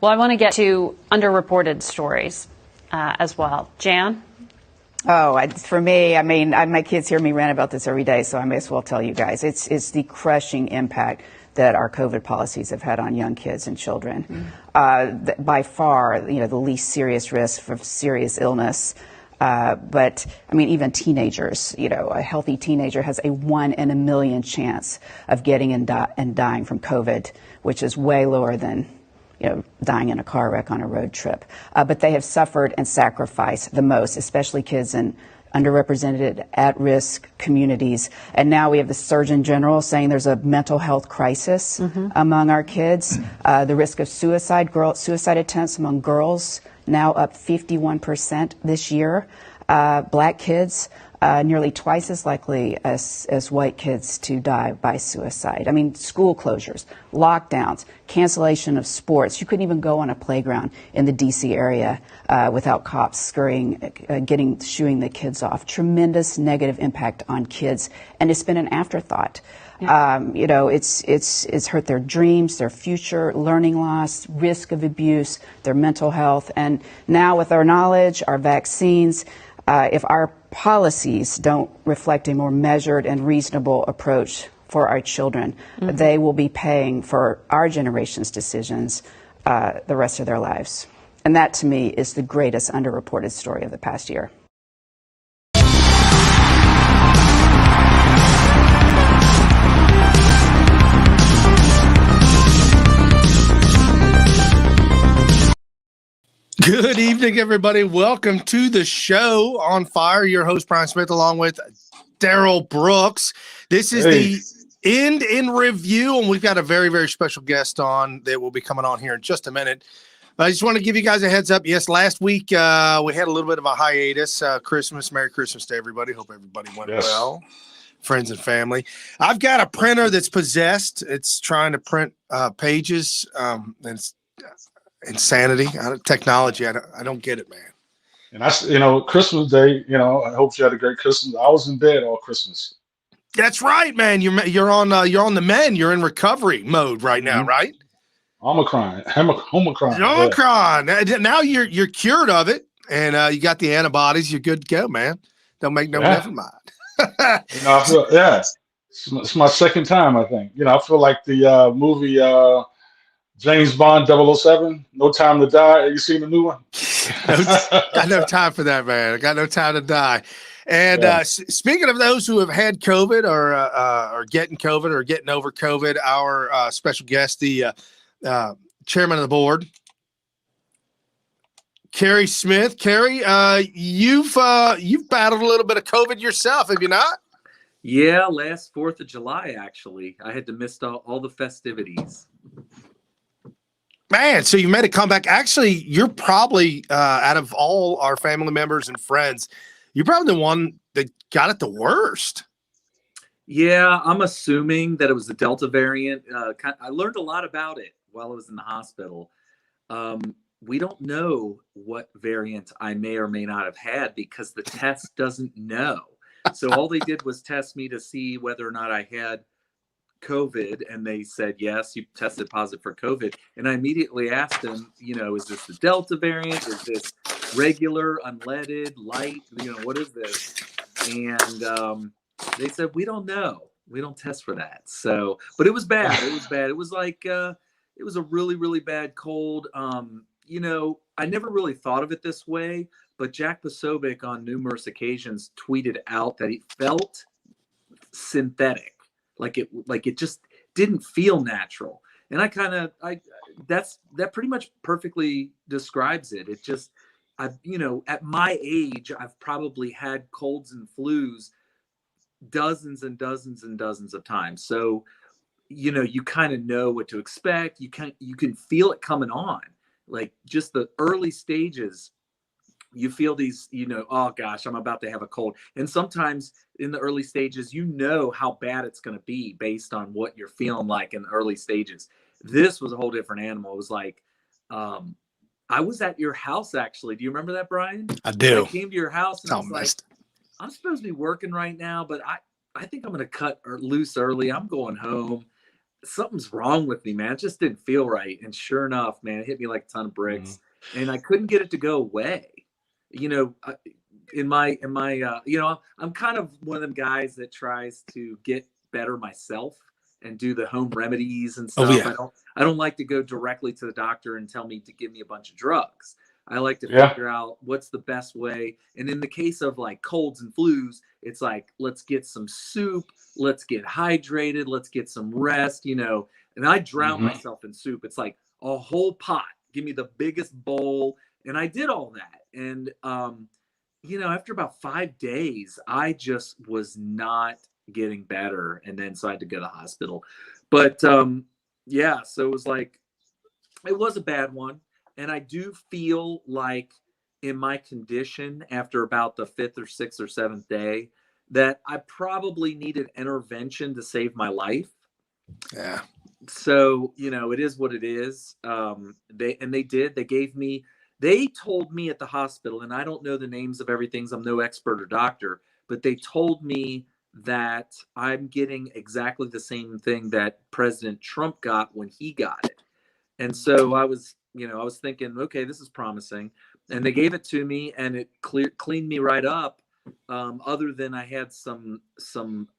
Well, I want to get to underreported stories as well. Jan? For me, I mean, my kids hear me rant about this every day, so I may as well tell you guys. It's the crushing impact that our COVID policies have had on young kids and children. By far, the least serious risk for serious illness. But I mean, even teenagers, a healthy teenager has a 1 in a million chance of getting and dying from COVID, which is way lower than dying in a car wreck on a road trip. But they have suffered and sacrificed the most, especially kids in underrepresented, at-risk communities. And now we have the Surgeon General saying there's a mental health crisis among our kids. The risk of suicide attempts among girls now up 51% this year. Black kids nearly twice as likely as white kids to die by suicide. I mean, school closures, lockdowns, cancellation of sports. You couldn't even go on a playground in the D.C. area without cops shooing the kids off. Tremendous negative impact on kids, and it's been an afterthought. It's hurt their dreams, their future, learning loss, risk of abuse, their mental health. And now with our knowledge, our vaccines, if our policies don't reflect a more measured and reasonable approach for our children, they will be paying for our generation's decisions the rest of their lives. And that, to me, is the greatest underreported story of the past year. Good evening, everybody. Welcome to the show On Fire. Your host, Brian Smith, along with Daryl Brooks. This is the End in Review, and we've got a very, very special guest on that will be coming on here in just a minute. I just want to give you guys a heads up. Yes, last week we had a little bit of a hiatus. Merry Christmas to everybody. Hope everybody went well. Friends and family. I've got a printer that's possessed. It's trying to print pages. And it's insanity. Technology. I don't get it, man. And Christmas Day, I hope you had a great Christmas. I was in bed all Christmas. That's right, man. You're on the mend. You're in recovery mode right now, right? Omicron. Yeah. Now you're cured of it, and you got the antibodies. You're good to go, man. Don't make never mind. I feel it's my second time. I think I feel like the movie James Bond 007, No Time to Die. Have you seen the new one? Got no time for that, man. I got no time to die. And speaking of those who have had COVID or getting COVID or getting over COVID, our special guest, the chairman of the board, Carrie Smith. Carrie, you've battled a little bit of COVID yourself, have you not? Yeah, last 4th of July, actually. I had to miss all the festivities. Man, so you made a comeback. Actually, you're probably, out of all our family members and friends, you're probably the one that got it the worst. Yeah, I'm assuming that it was the Delta variant. I learned a lot about it while I was in the hospital. We don't know what variant I may or may not have had because the test doesn't know. So all they did was test me to see whether or not I had COVID, and they said, yes, you tested positive for COVID. And I immediately asked them, is this the Delta variant? Is this regular, unleaded, light? What is this? And they said, we don't know. We don't test for that. So, but it was bad. It was bad. It was like, it was a really, really bad cold. I never really thought of it this way, but Jack Posobiec on numerous occasions tweeted out that it felt synthetic. Like it just didn't feel natural. And that pretty much perfectly describes it. It just, at my age, I've probably had colds and flus dozens and dozens and dozens of times. So, you kind of know what to expect. You can feel it coming on, like just the early stages. You feel these, oh gosh, I'm about to have a cold. And sometimes in the early stages, how bad it's going to be based on what you're feeling like in the early stages. This was a whole different animal. It was like, I was at your house, actually. Do you remember that, Brian? I do. I came to your house and I was like, I'm supposed to be working right now, but I think I'm going to cut loose early. I'm going home. something's wrong with me, man. It just didn't feel right. And sure enough, man, it hit me like a ton of bricks, and I couldn't get it to go away. You know, I'm kind of one of them guys that tries to get better myself and do the home remedies and stuff. Oh, yeah. I don't like to go directly to the doctor and tell me to give me a bunch of drugs. I like to figure out what's the best way. And in the case of like colds and flus, it's like, let's get some soup, let's get hydrated, let's get some rest, you know. And I drown myself in soup. It's like a whole pot. Give me the biggest bowl. And I did all that. And, you know, after about 5 days, I just was not getting better. And then so I had to go to the hospital. But yeah, so it was like, it was a bad one. And I do feel like in my condition after about the 5th or 6th or 7th day that I probably needed intervention to save my life. Yeah. So, you know, it is what it is. They told me at the hospital, and I don't know the names of everything, I'm no expert or doctor, but they told me that I'm getting exactly the same thing that President Trump got when he got it. And so I was thinking, okay, this is promising. And they gave it to me, and it cleaned me right up. Other than I had some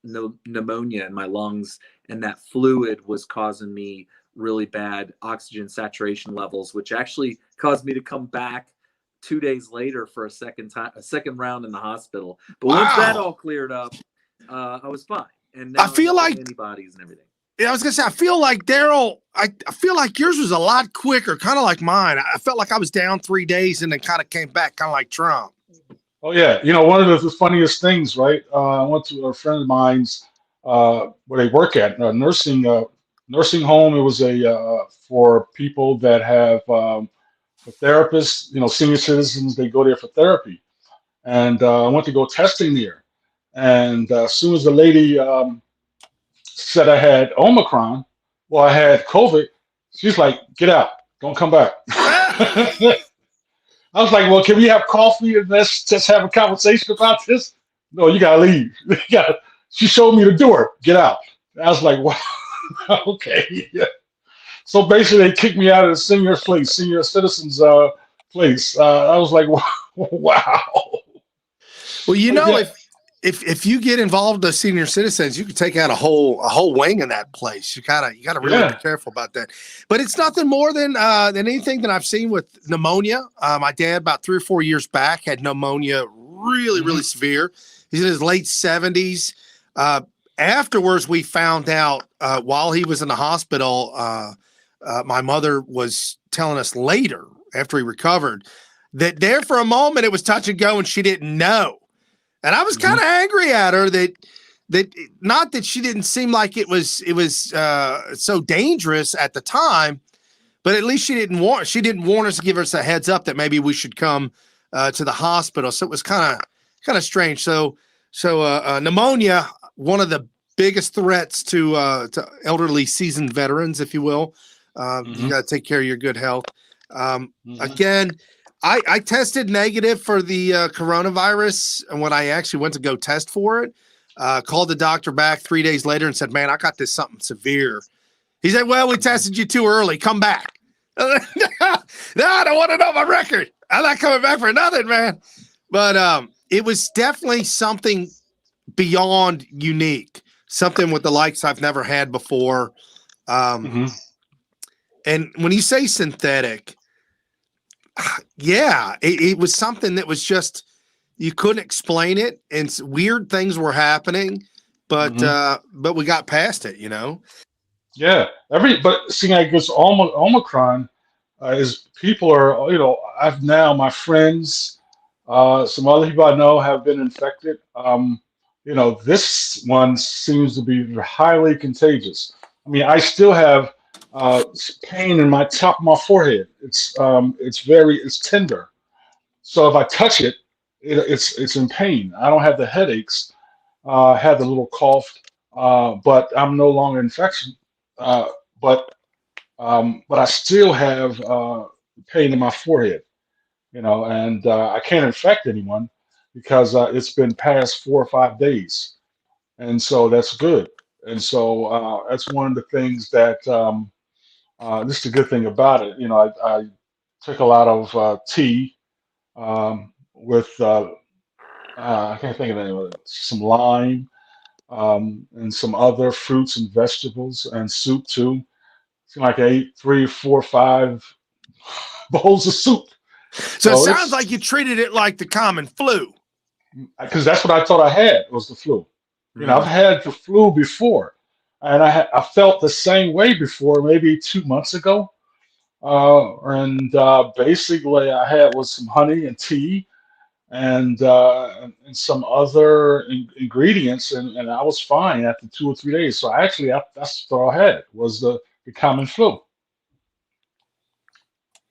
pneumonia in my lungs, and that fluid was causing me really bad oxygen saturation levels, which actually caused me to come back 2 days later for a second round in the hospital. But once that all cleared up, I was fine. And now I feel like antibodies and everything. Yeah, I was gonna say, I feel like Daryl, I feel like yours was a lot quicker, kind of like mine. I felt like I was down 3 days and then kind of came back, kind of like Trump. Oh yeah, you know, one of the funniest things, right? I went to a friend of mine's where they work at a nursing home. It was a for people that have a therapist, you know, senior citizens. They go there for therapy, and I went to go testing there, and as soon as the lady said I had Omicron, well, I had COVID. She's like, "Get out! Don't come back." I was like, "Well, can we have coffee and let's just have a conversation about this?" No, you gotta leave. She showed me the door. Get out. And I was like, "Wow, okay." Yeah. So basically, they kicked me out of the senior citizens place. I was like, "Wow." Well, you know, Yeah. if you get involved with senior citizens, you can take out a whole wing in that place. You gotta really be careful about that. But it's nothing more than anything that I've seen with pneumonia. My dad about 3 or 4 years back had pneumonia really severe. He's in his late 70s. Afterwards, we found out while he was in the hospital, my mother was telling us later after he recovered that there for a moment it was touch and go and she didn't know. And I was kind of angry at her that not that she didn't seem like it was so dangerous at the time, but at least she didn't warn us to give us a heads up that maybe we should come to the hospital. So it was kind of strange. So pneumonia, one of the biggest threats to elderly seasoned veterans, if you will. You got to take care of your good health. Again, I tested negative for the coronavirus, and when I actually went to go test for it, called the doctor back 3 days later and said, "Man, I got this something severe." He said, "Well, we tested you too early. Come back." No, I don't want to know my record. I'm not coming back for nothing, man. But it was definitely something beyond unique, something with the likes I've never had before. And when you say synthetic, yeah, it was something that was just, you couldn't explain it, and weird things were happening, but we got past it, you know? Yeah, but seeing like this Omicron is people are, you know, my friends, some other people I know have been infected. You know, this one seems to be highly contagious. I mean, I still have pain in my top of my forehead. It's tender. So if I touch it, it's in pain. I don't have the headaches. I had the little cough, but I'm no longer infection. But I still have pain in my forehead. You know, and I can't infect anyone because it's been past 4 or 5 days, and so that's good. And so that's one of the things that this is the good thing about it. I took a lot of tea with I can't think of the name of it. Some lime and some other fruits and vegetables and soup too. Seemed like I ate 3, 4, 5 bowls of soup. So it So sounds it's like you treated it like the common flu. because that's what I thought I had was the flu. I've had the flu before, and I felt the same way before, maybe 2 months ago. And basically, I had was some honey and tea and some other ingredients, and I was fine after 2 or 3 days. So actually, that's what I had was the common flu.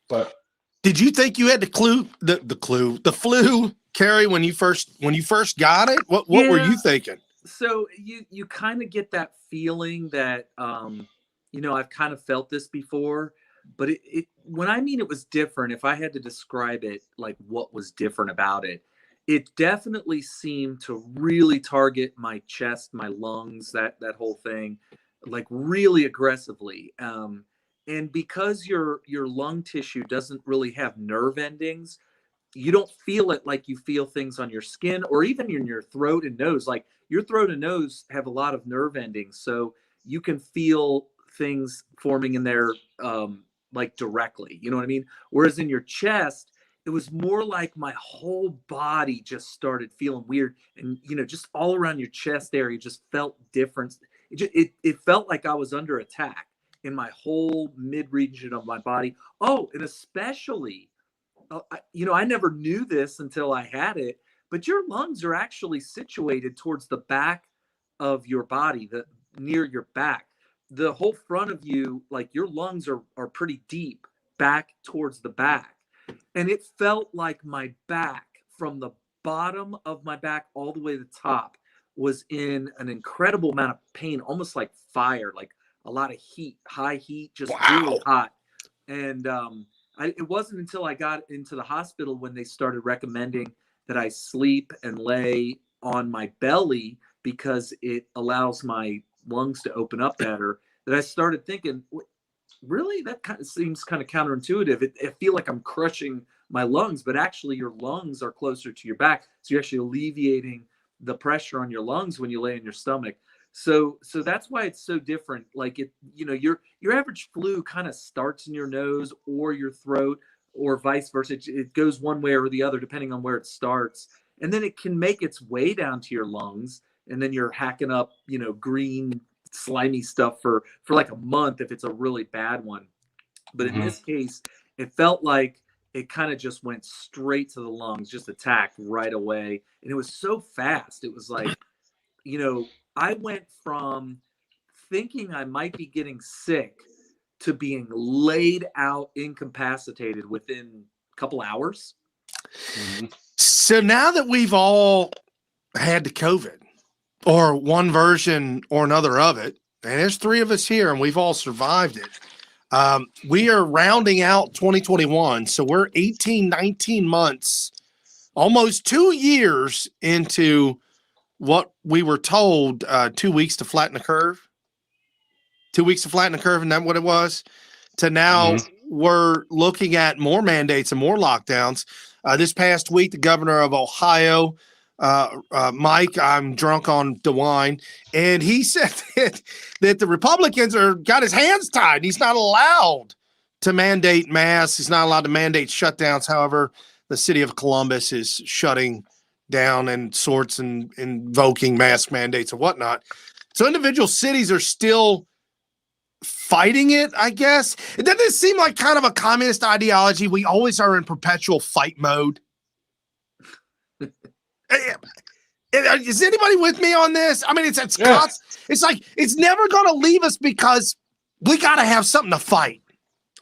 But Did you think you had the flu, Carrie, when you first got it? What were Yeah. you thinking? So you kind of get that feeling that I've kind of felt this before, but it when I mean it was different, if I had to describe it, like what was different about it, it definitely seemed to really target my chest, my lungs, that whole thing, like really aggressively. And because your lung tissue doesn't really have nerve endings, you don't feel it like you feel things on your skin or even in your throat and nose. Like your throat and nose have a lot of nerve endings, so you can feel things forming in there, like directly. You know what I mean? Whereas in your chest, it was more like my whole body just started feeling weird, and just all around your chest area just felt different. It felt like I was under attack in my whole mid region of my body. Oh, and especially I never knew this until I had it, but your lungs are actually situated towards the back of your body, the near your back. The whole front of you, like your lungs are pretty deep back towards the back. And it felt like my back from the bottom of my back all the way to the top was in an incredible amount of pain, almost like fire, like a lot of heat, high heat, just really hot. And it wasn't until I got into the hospital when they started recommending that I sleep and lay on my belly because it allows my lungs to open up better, that I started thinking, really, that kind of seems kind of counterintuitive. I feel like I'm crushing my lungs, but actually your lungs are closer to your back. So you're actually alleviating the pressure on your lungs when you lay on your stomach. So that's why it's so different. Like your average flu kind of starts in your nose or your throat or vice versa. It goes one way or the other depending on where it starts. And then it can make its way down to your lungs. And then you're hacking up, green, slimy stuff for like a month if it's a really bad one. But in this case, it felt like it kind of just went straight to the lungs, just attacked right away. And it was so fast. It was like, I went from thinking I might be getting sick to being laid out incapacitated within a couple hours. So now that we've all had the COVID or one version or another of it, and there's 3 of us here and we've all survived it. We are rounding out 2021. So we're 18, 19 months, almost 2 years into what we were told, 2 weeks to flatten the curve. 2 weeks to flatten the curve, and that what it was? To now we're looking at more mandates and more lockdowns. This past week, the governor of Ohio, Mike, I'm drunk on DeWine, and he said that the Republicans got his hands tied. He's not allowed to mandate masks. He's not allowed to mandate shutdowns. However, the city of Columbus is shutting down and sorts and invoking mask mandates and whatnot. So individual cities are still fighting it, I guess. Doesn't it seem like kind of a communist ideology? We always are in perpetual fight mode. Is anybody with me on this? I mean, it's like it's never going to leave us because we got to have something to fight.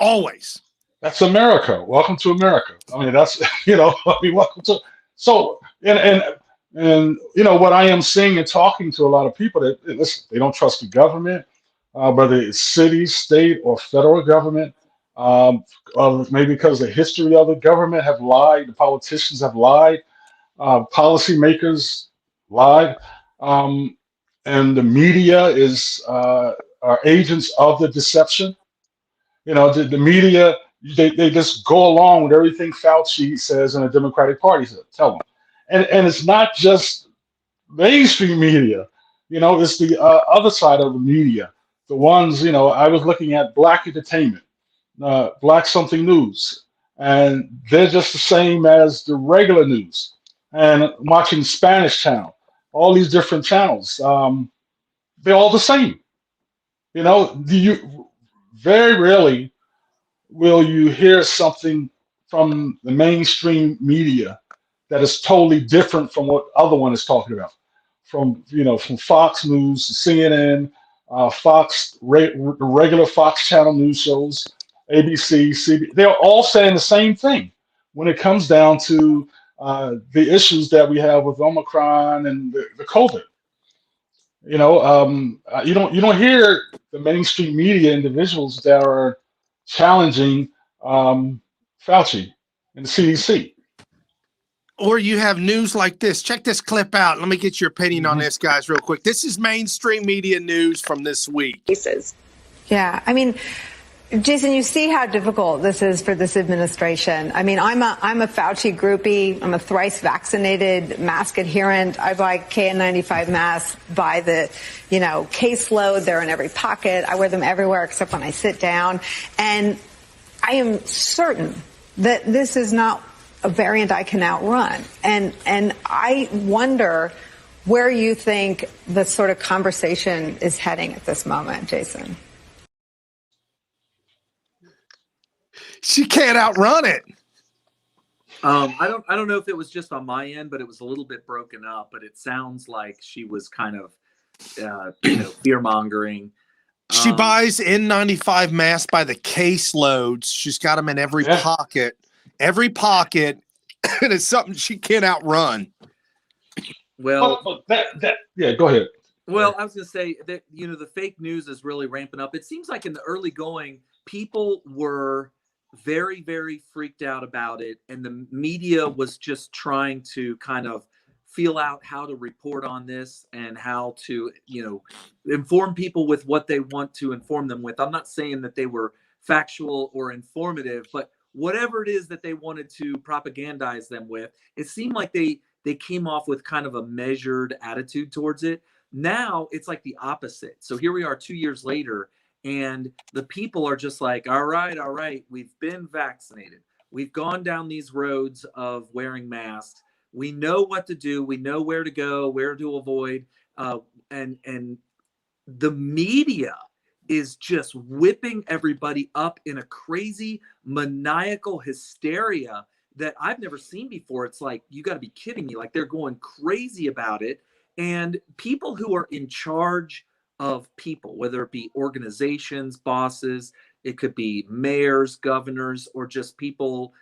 Always. That's America. Welcome to America. I mean, that's welcome to. So and what I am seeing and talking to a lot of people that listen, they don't trust the government, whether it's city, state, or federal government. Maybe because the history of the government have lied, the politicians have lied, policymakers lied. and the media is are agents of the deception. You know, the media, they just go along with everything Fauci says and the Democratic Party says, tell them. And it's not just mainstream media. You know, it's the other side of the media. The ones, you know, I was looking at Black Entertainment, Black Something News, and they're just the same as the regular news. And watching Spanish channel, all these different channels, they're all the same. You know, you very rarely will you hear something from the mainstream media that is totally different from what other one is talking about. From from Fox News to CNN, regular Fox channel news shows, ABC, CBS, they're all saying the same thing when it comes down to the issues that we have with Omicron and the COVID. You don't hear the mainstream media individuals that are challenging Fauci and the CDC. Or you have news like this. Check this clip out. Let me get your opinion on this, guys, real quick. This is mainstream media news from this week. Yeah, I mean, Jason, you see how difficult this is for this administration. I mean, I'm a Fauci groupie. I'm a thrice vaccinated mask adherent. I buy KN95 masks by the, caseload. They're in every pocket. I wear them everywhere except when I sit down. And I am certain that this is not a variant I can outrun. And I wonder where you think the sort of conversation is heading at this moment, Jason. She can't outrun it. I don't know if it was just on my end, but it was a little bit broken up. But it sounds like she was kind of, fear mongering. She buys N95 masks by the caseloads. She's got them in every pocket, and it's something she can't outrun. Well, go ahead. Well, I was going to say that, the fake news is really ramping up. It seems like in the early going, people were very, very freaked out about it. And the media was just trying to kind of feel out how to report on this and how to, inform people with what they want to inform them with. I'm not saying that they were factual or informative, but whatever it is that they wanted to propagandize them with, it seemed like they came off with kind of a measured attitude towards it. Now it's like the opposite. So here we are 2 years later, and the people are just like, all right, we've been vaccinated. We've gone down these roads of wearing masks. We know what to do. We know where to go, where to avoid. And the media is just whipping everybody up in a crazy maniacal hysteria that I've never seen before. It's like, you got to be kidding me. Like, they're going crazy about it. And people who are in charge of people, whether it be organizations, bosses, it could be mayors, governors, or just people,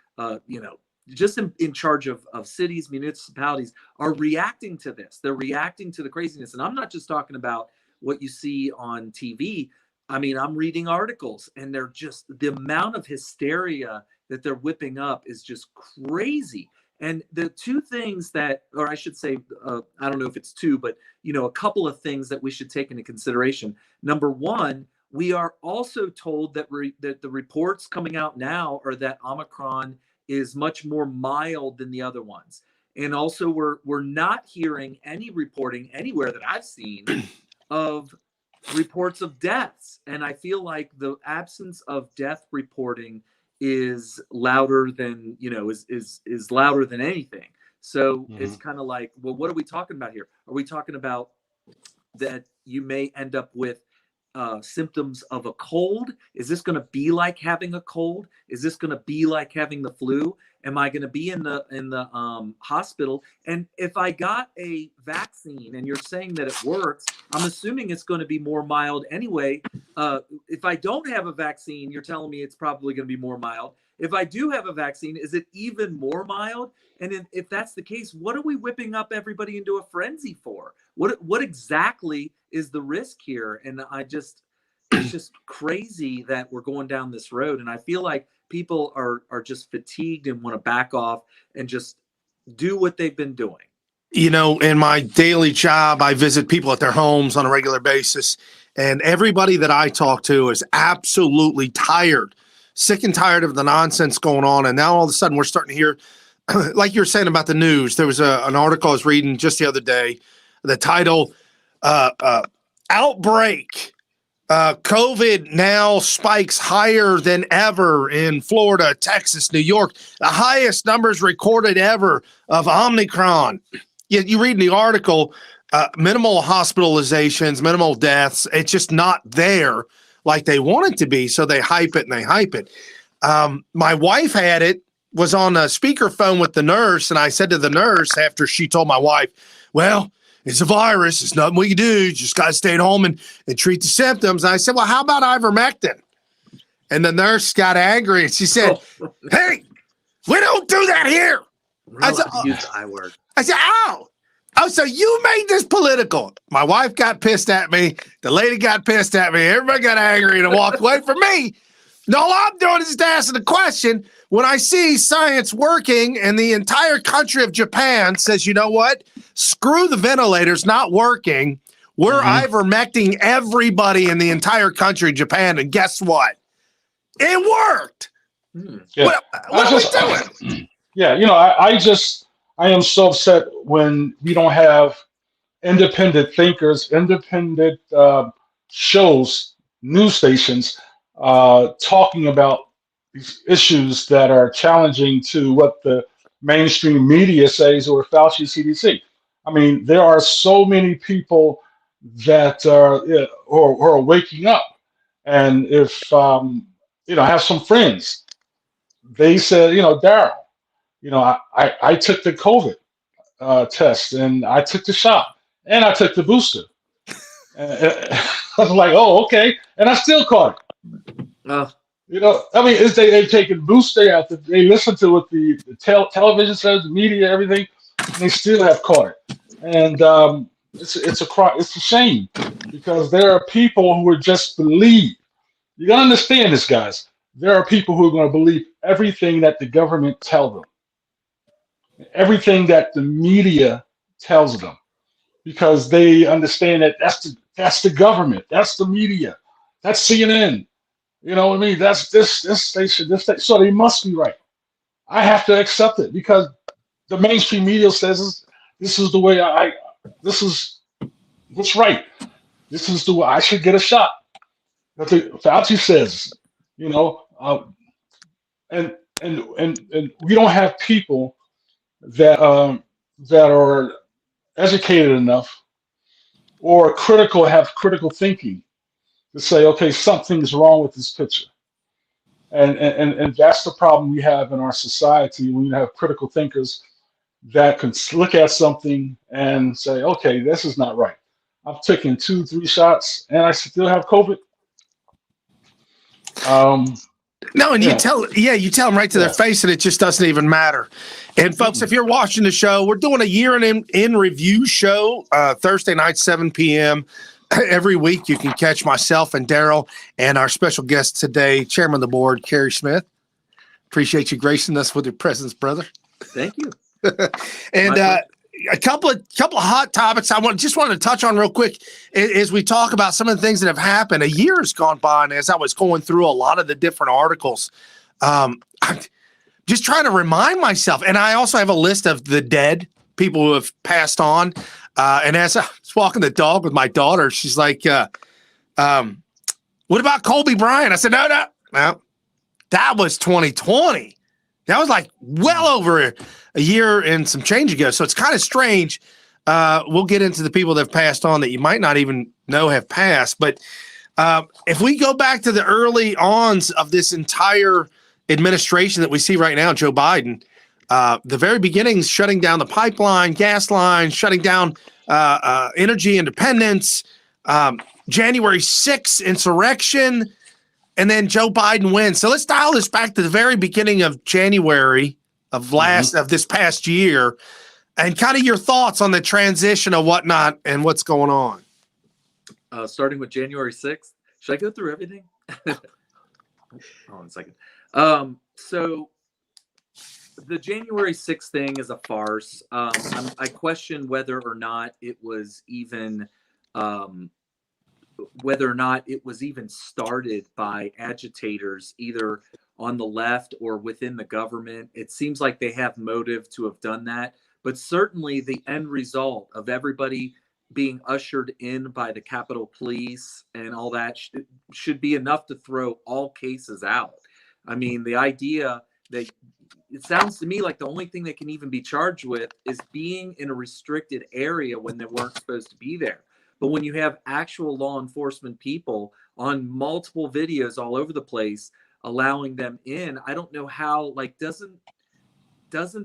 just in charge of cities, municipalities, are reacting to this. They're reacting to the craziness. And I'm not just talking about what you see on TV. I mean, I'm reading articles, and they're just, the amount of hysteria that they're whipping up is just crazy. And the two things that, or I should say, I don't know if it's two, but, a couple of things that we should take into consideration. Number one, we are also told that that the reports coming out now are that Omicron is much more mild than the other ones. And also we're not hearing any reporting anywhere that I've seen of reports of deaths. And I feel like the absence of death reporting is louder than, is louder than anything. So it's kind of like, well, what are we talking about here? Are we talking about that you may end up with symptoms of a cold? Is this going to be like having a cold? Is this going to be like having the flu? Am I going to be in the hospital? And if I got a vaccine and you're saying that it works, I'm assuming it's going to be more mild anyway. If I don't have a vaccine, you're telling me it's probably going to be more mild. If I do have a vaccine, is it even more mild? And if that's the case, what are we whipping up everybody into a frenzy for? What exactly is the risk here? And it's just crazy that we're going down this road. And I feel like people are just fatigued and want to back off and just do what they've been doing. in my daily job, I visit people at their homes on a regular basis, and everybody that I talk to is absolutely tired, sick and tired of the nonsense going on. And now all of a sudden we're starting to hear, like you were saying about the news, there was an article I was reading just the other day, the title, Outbreak. COVID now spikes higher than ever in Florida, Texas, New York, the highest numbers recorded ever of Omicron. You read in the article, minimal hospitalizations, minimal deaths. It's just not there like they want it to be. So they hype it and they hype it. My wife had it, was on a speakerphone with the nurse. And I said to the nurse after she told my wife, well, it's a virus. It's nothing we can do. You just got to stay at home and treat the symptoms. And I said, well, how about ivermectin? And the nurse got angry and she said, hey, we don't do that here. I said, I said, oh, so you made this political. My wife got pissed at me. The lady got pissed at me. Everybody got angry and walked away from me. And all I'm doing is just asking the question. When I see science working and the entire country of Japan says, you know what? Screw the ventilators not working. We're ivermecting everybody in the entire country of Japan. And guess what? It worked. Yeah. What are we doing? Yeah, I am so upset when we don't have independent thinkers, independent shows, news stations talking about these issues that are challenging to what the mainstream media says or Fauci CDC. I mean, there are so many people that are or are waking up, and if I have some friends, they said, Daryl, I took the COVID test and I took the shot and I took the booster. And I was like, oh, okay, and I still caught it. They've taken booster they listen to what the television says, the media, everything, and they still have caught it. And it's a shame because there are people who would just believe. You gotta understand this, guys. There are people who are going to believe everything that the government tells them, everything that the media tells them, because they understand that that's the government, that's the media, that's CNN. You know what I mean? That's this station, this station. So they must be right. I have to accept it because the mainstream media says this is the way this is what's right. This is the way I should get a shot. But Fauci says, and we don't have people that are educated enough or have critical thinking to say, okay, something's wrong with this picture. And that's the problem we have in our society when you have critical thinkers that can look at something and say, okay, this is not right. I've taken 2-3 shots and I still have COVID. No, and you tell them right to their face, and it just doesn't even matter. And folks, if you're watching the show, we're doing a year in review show Thursday night, 7 p.m. Every week. You can catch myself and Daryl and our special guest today, Chairman of the Board, Kerry Smith. Appreciate you gracing us with your presence, brother. Thank you. And a couple of hot topics I just wanted to touch on real quick as we talk about some of the things that have happened. A year has gone by, and as I was going through a lot of the different articles, I'm just trying to remind myself. And I also have a list of the dead people who have passed on. And as I was walking the dog with my daughter, she's like, what about Kobe Bryant? I said, no, that was 2020. That was like well over a year and some change ago. So it's kind of strange. We'll get into the people that have passed on that you might not even know have passed. But if we go back to the early ons of this entire administration that we see right now, Joe Biden, the very beginnings, shutting down the pipeline, gas lines, shutting down energy independence, January 6th insurrection, and then Joe Biden wins. So let's dial this back to the very beginning of January of this past year, and kind of your thoughts on the transition of whatnot and what's going on. Starting with January 6th. Should I go through everything? Hold on a second. So the January 6th thing is a farce. I question whether or not it was even started by agitators, either on the left or within the government. It seems like they have motive to have done that, but certainly the end result of everybody being ushered in by the Capitol Police and all that should be enough to throw all cases out. I mean, the idea that it sounds to me like the only thing they can even be charged with is being in a restricted area when they weren't supposed to be there. But when you have actual law enforcement people on multiple videos all over the place allowing them in, I don't know how, like, doesn't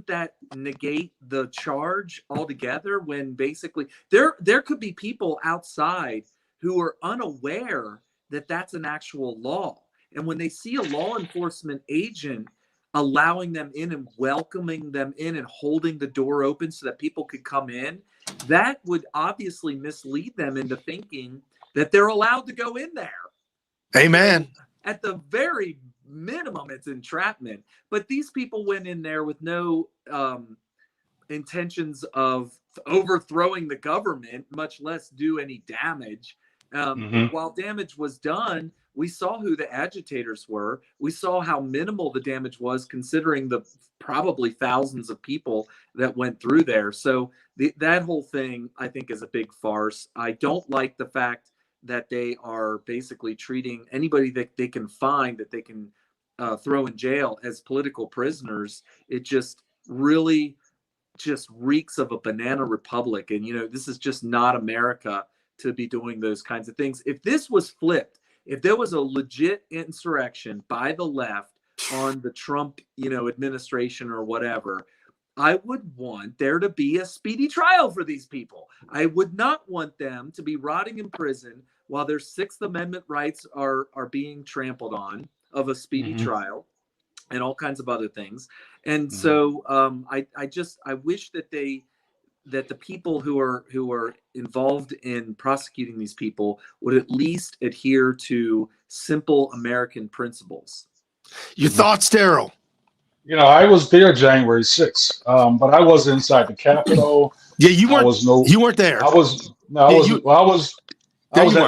that negate the charge altogether, when basically there could be people outside who are unaware that that's an actual law. And when they see a law enforcement agent allowing them in and welcoming them in and holding the door open so that people could come in, that would obviously mislead them into thinking that they're allowed to go in there. Amen. At the very minimum, it's entrapment. But these people went in there with no intentions of overthrowing the government, much less do any damage. While damage was done, we saw who the agitators were. We saw how minimal the damage was, considering the probably thousands of people that went through there. So that whole thing, I think, is a big farce. I don't like the fact that they are basically treating anybody that they can find, that they can throw in jail, as political prisoners. It just really just reeks of a banana republic. And, you know, this is just not America to be doing those kinds of things. If this was flipped, if there was a legit insurrection by the left on the Trump, administration or whatever, I would want there to be a speedy trial for these people. I would not want them to be rotting in prison while their Sixth Amendment rights are being trampled on, of a speedy trial and all kinds of other things. And so I wish that the people who are involved in prosecuting these people would at least adhere to simple American principles. Your thoughts, Daryl? I was there January 6th, but I was inside the Capitol. Yeah, you weren't. You weren't there. I was at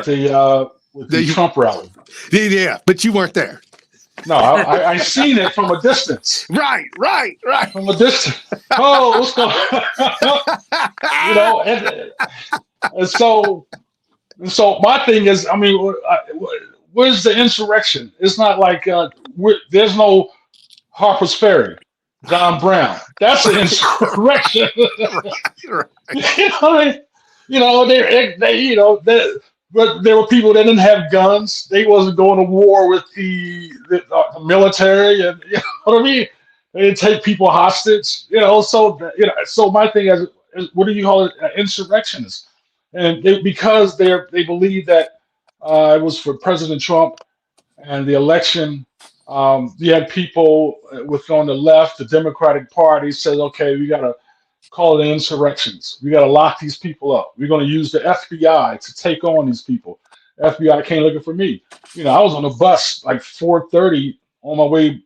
the Trump rally. Yeah, but you weren't there. No, I seen it from a distance. Right. From a distance. Oh, what's going on? And so my thing is, I mean, where's the insurrection? It's not like there's no Harper's Ferry, John Brown. That's an insurrection. Right. But there were people that didn't have guns. They wasn't going to war with the military, and you know what I mean. They didn't take people hostage. So my thing is what do you call it? Insurrectionists, and because they believe that it was for President Trump and the election. You had people on the left, the Democratic Party said, okay, we got to call it insurrections. We got to lock these people up. We're going to use the FBI to take on these people. FBI came looking for me. I was on a bus like 4:30 on my way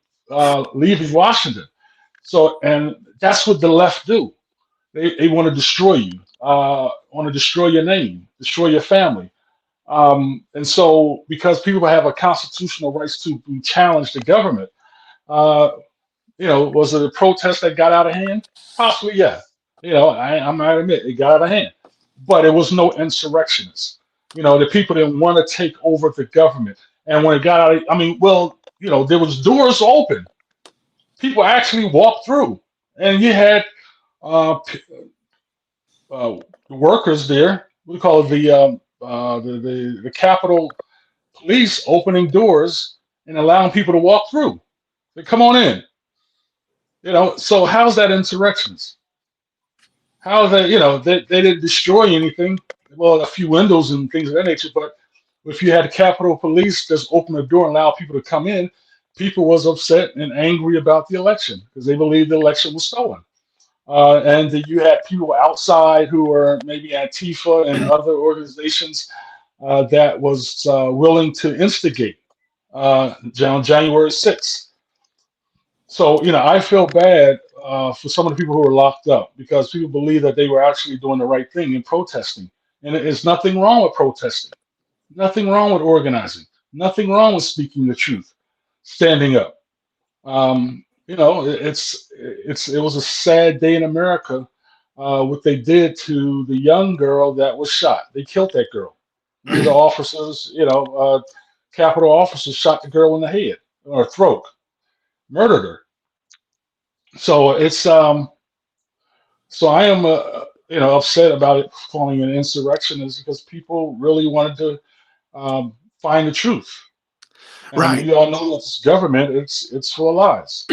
leaving Washington. So, and that's what the left do. They want to destroy you, want to destroy your name, destroy your family. And so, because people have a constitutional rights to challenge the government, was it a protest that got out of hand? Possibly, yeah. I'm not admit it got out of hand, but it was no insurrectionists. The people didn't want to take over the government, and when it got out, there was doors open. People actually walked through, and you had workers there. We call it the Capitol Police opening doors and allowing people to walk through. They come on in. So how's that insurrections? How they didn't destroy anything. Well, a few windows and things of that nature. But if you had the Capitol Police just open the door and allow people to come in, people was upset and angry about the election because they believed the election was stolen. And you had people outside who were maybe Antifa and other organizations that was willing to instigate on January 6th. So, I feel bad for some of the people who were locked up because people believe that they were actually doing the right thing in protesting. And there's nothing wrong with protesting, nothing wrong with organizing, nothing wrong with speaking the truth, standing up. It was a sad day in America. What they did to the young girl that was shot, they killed that girl. One of the officers, Capitol officers, shot the girl in the head or throat, murdered her. So so I am upset about it calling it an insurrection is because people really wanted to find the truth. And Right. we all know that this government, it's full of lies.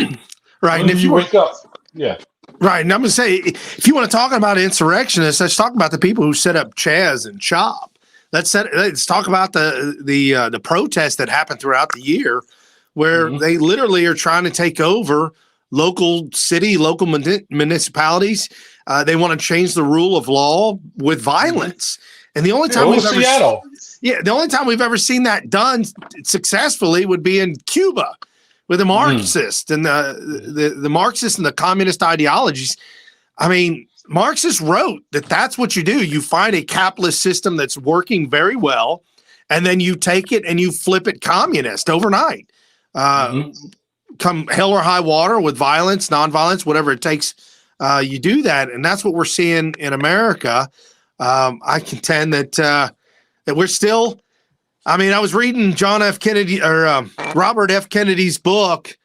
Right. When And if you you wake up, yeah. Right, and I'm going to say, if you want to talk about insurrectionists, let's talk about the people who set up Chaz and Chop. Let's talk about the protests that happened throughout the year, where they literally are trying to take over local municipalities. They want to change the rule of law with violence, and the only time the only time we've ever seen that done successfully would be in Cuba, with the Marxists and the Marxists and the communist ideologies. I mean, Marxists wrote that that's what you do. You find a capitalist system that's working very well, and then you take it and you flip it communist overnight. Come hell or high water with violence, nonviolence, whatever it takes, you do that. And that's what we're seeing in America. I contend that we're still... I mean, I was reading John F. Kennedy or Robert F. Kennedy's book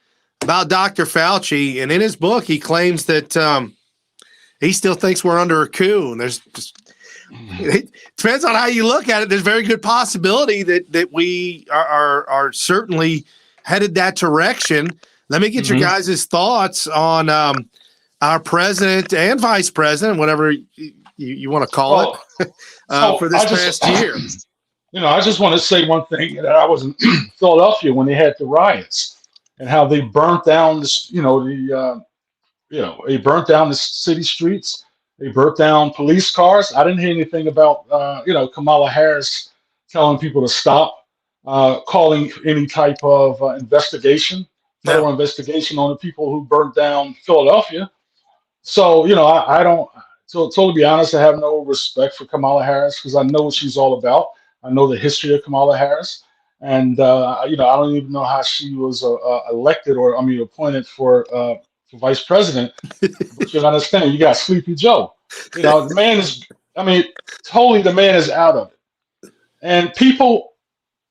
about Dr. Fauci, and in his book, he claims that he still thinks we're under a coup. And it depends on how you look at it. There's very good possibility that we are certainly headed that direction. Let me get your guys' thoughts on our president and vice president, whatever you want to call it, for this past year. I just want to say one thing. That I was in Philadelphia when they had the riots and how they burnt down they burnt down the city streets. They burnt down police cars. I didn't hear anything about Kamala Harris telling people to stop, calling any type of federal investigation on the people who burnt down Philadelphia. So I don't. To be honest, I have no respect for Kamala Harris because I know what she's all about. I know the history of Kamala Harris, and I don't even know how she was elected appointed for vice president. But you understand, you got Sleepy Joe. The man is. Totally, the man is out of it. And people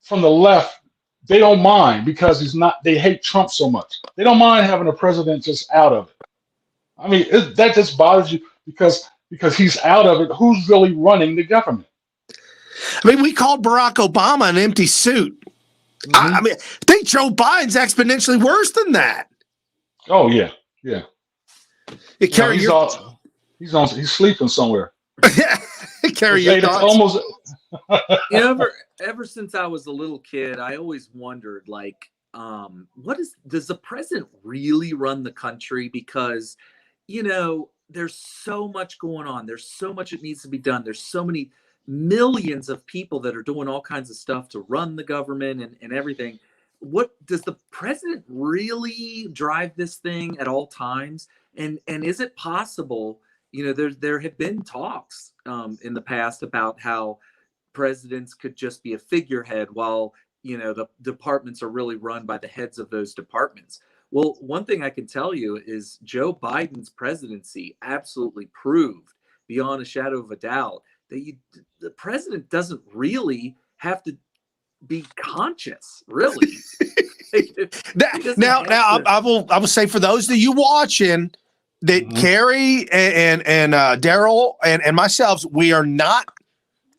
from the left, they don't mind because he's not. They hate Trump so much. They don't mind having a president just out of it. That just bothers you because he's out of it. Who's really running the government? We called Barack Obama an empty suit. I think Joe Biden's exponentially worse than that. Oh yeah. He's sleeping somewhere. Carry your thoughts. Almost. Ever since I was a little kid, I always wondered, does the president really run the country? Because, there's so much going on. There's so much that needs to be done. There's so many millions of people that are doing all kinds of stuff to run the government and everything. What does the president really drive this thing at all times? And is it possible, there have been talks in the past about how presidents could just be a figurehead while, the departments are really run by the heads of those departments. Well, one thing I can tell you is Joe Biden's presidency absolutely proved beyond a shadow of a doubt that the president doesn't really have to be conscious, really. Now, I will say for those of you watching that Carrie and Daryl and myself, we are not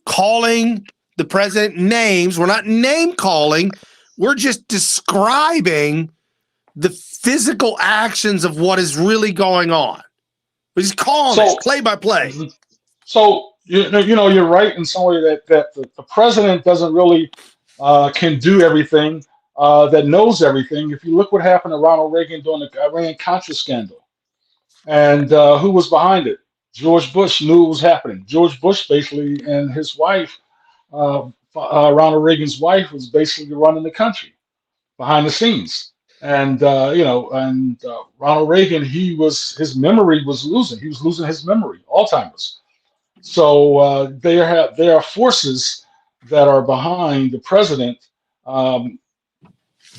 calling the president names. We're not name calling. We're just describing the physical actions of what is really going on. We're just calling it play by play. So you're right in some way that the president doesn't really can do everything, that knows everything. If you look what happened to Ronald Reagan during the Iran-Contra scandal, and who was behind it? George Bush knew it was happening. George Bush basically and his wife, Ronald Reagan's wife, was basically running the country behind the scenes. And Ronald Reagan, his memory was losing. He was losing his memory, Alzheimer's. So there are forces that are behind the president, um,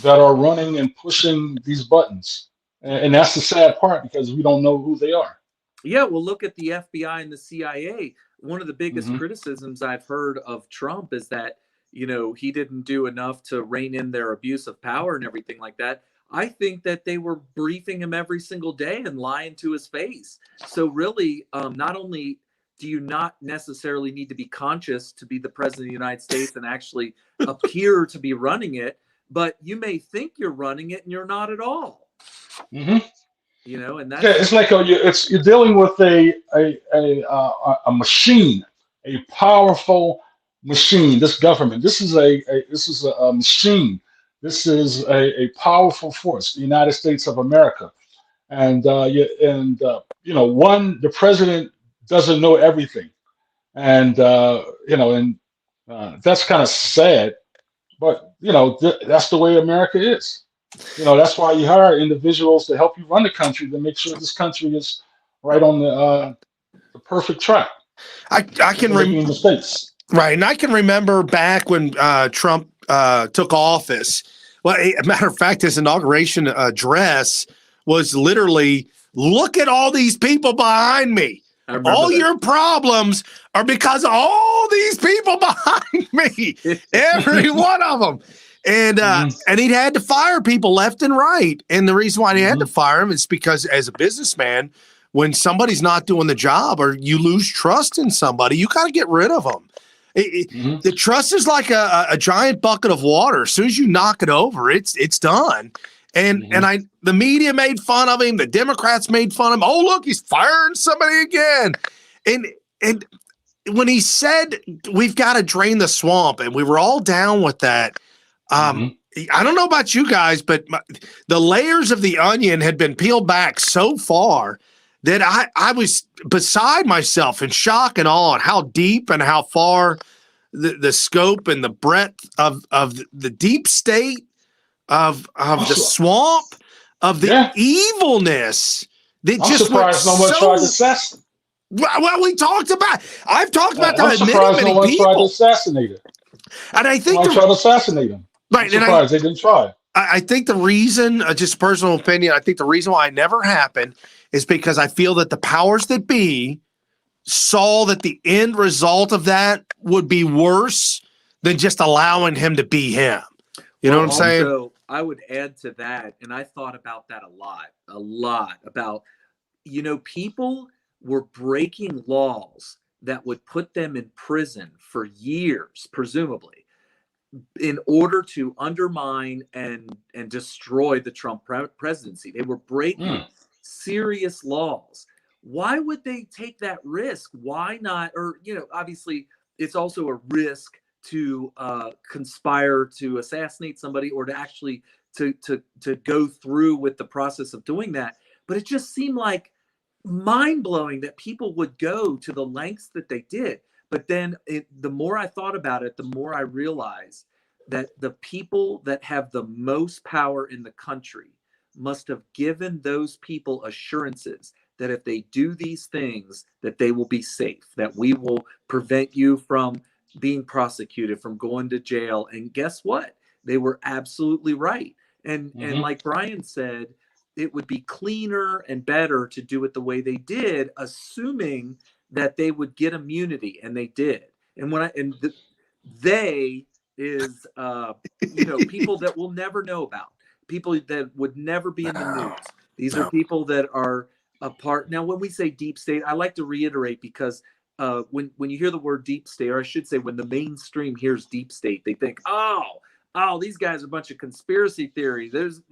that are running and pushing these buttons, and that's the sad part because we don't know who they are. Yeah, well, look at the FBI and the CIA. One of the biggest Hmm. criticisms I've heard of Trump is that, he didn't do enough to rein in their abuse of power and everything like that. I think that they were briefing him every single day and lying to his face. So really, not only do you not necessarily need to be conscious to be the president of the United States and actually appear to be running it, but you may think you're running it and you're not at all. Hmm. And that's Yeah, it's like you're dealing with a machine, a powerful machine. This government, this is a machine. This is a powerful force, the United States of America. And the president doesn't know everything, and that's kind of sad. But that's the way America is. That's why you hire individuals to help you run the country to make sure this country is right on the perfect track. I can Making mistakes. right, and I can remember back when Trump took office. Well, a matter of fact, his inauguration address was literally, "Look at all these people behind me. All that. your problems are because of all these people behind me, every one of them." And and he'd had to fire people left and right. And the reason why he had to fire him is because as a businessman, when somebody's not doing the job or you lose trust in somebody, you got to get rid of them. The trust is like a giant bucket of water. As soon as you knock it over, it's done. And the media made fun of him. The Democrats made fun of him. Oh, look, he's firing somebody again. And when he said we've got to drain the swamp, and we were all down with that. I don't know about you guys, but the layers of the onion had been peeled back so far that I was beside myself in shock and awe at how deep and how far the scope and the breadth of the deep state of the swamp of the evilness that I'm just surprised no one tried to assassinate him. Well, I've talked about I'm that with surprised many no one tried to people. assassinate him. And I think tried to assassinate him. Right, I'm surprised they didn't try. I think the reason, just personal opinion, I think the reason why it never happened is because I feel that the powers that be saw that the end result of that would be worse than just allowing him to be him. You know what I'm saying? So I would add to that, and I thought about that a lot about, people were breaking laws that would put them in prison for years, presumably, in order to undermine and destroy the Trump presidency. They were breaking serious laws. Why would they take that risk? Why not? Or, obviously it's also a risk to conspire to assassinate somebody or to actually to go through with the process of doing that. But it just seemed like mind-blowing that people would go to the lengths that they did. But then the more I thought about it, the more I realized that the people that have the most power in the country must have given those people assurances that if they do these things, that they will be safe, that we will prevent you from being prosecuted, from going to jail. And guess what? They were absolutely right. And like Brian said, it would be cleaner and better to do it the way they did, assuming that they would get immunity, and they did. And they is people that we'll never know about, people that would never be in the news. These are people that are a part. Now, when we say deep state, I like to reiterate, because when you hear the word deep state, or I should say when the mainstream hears deep state, they think, oh, these guys are a bunch of conspiracy theories. There's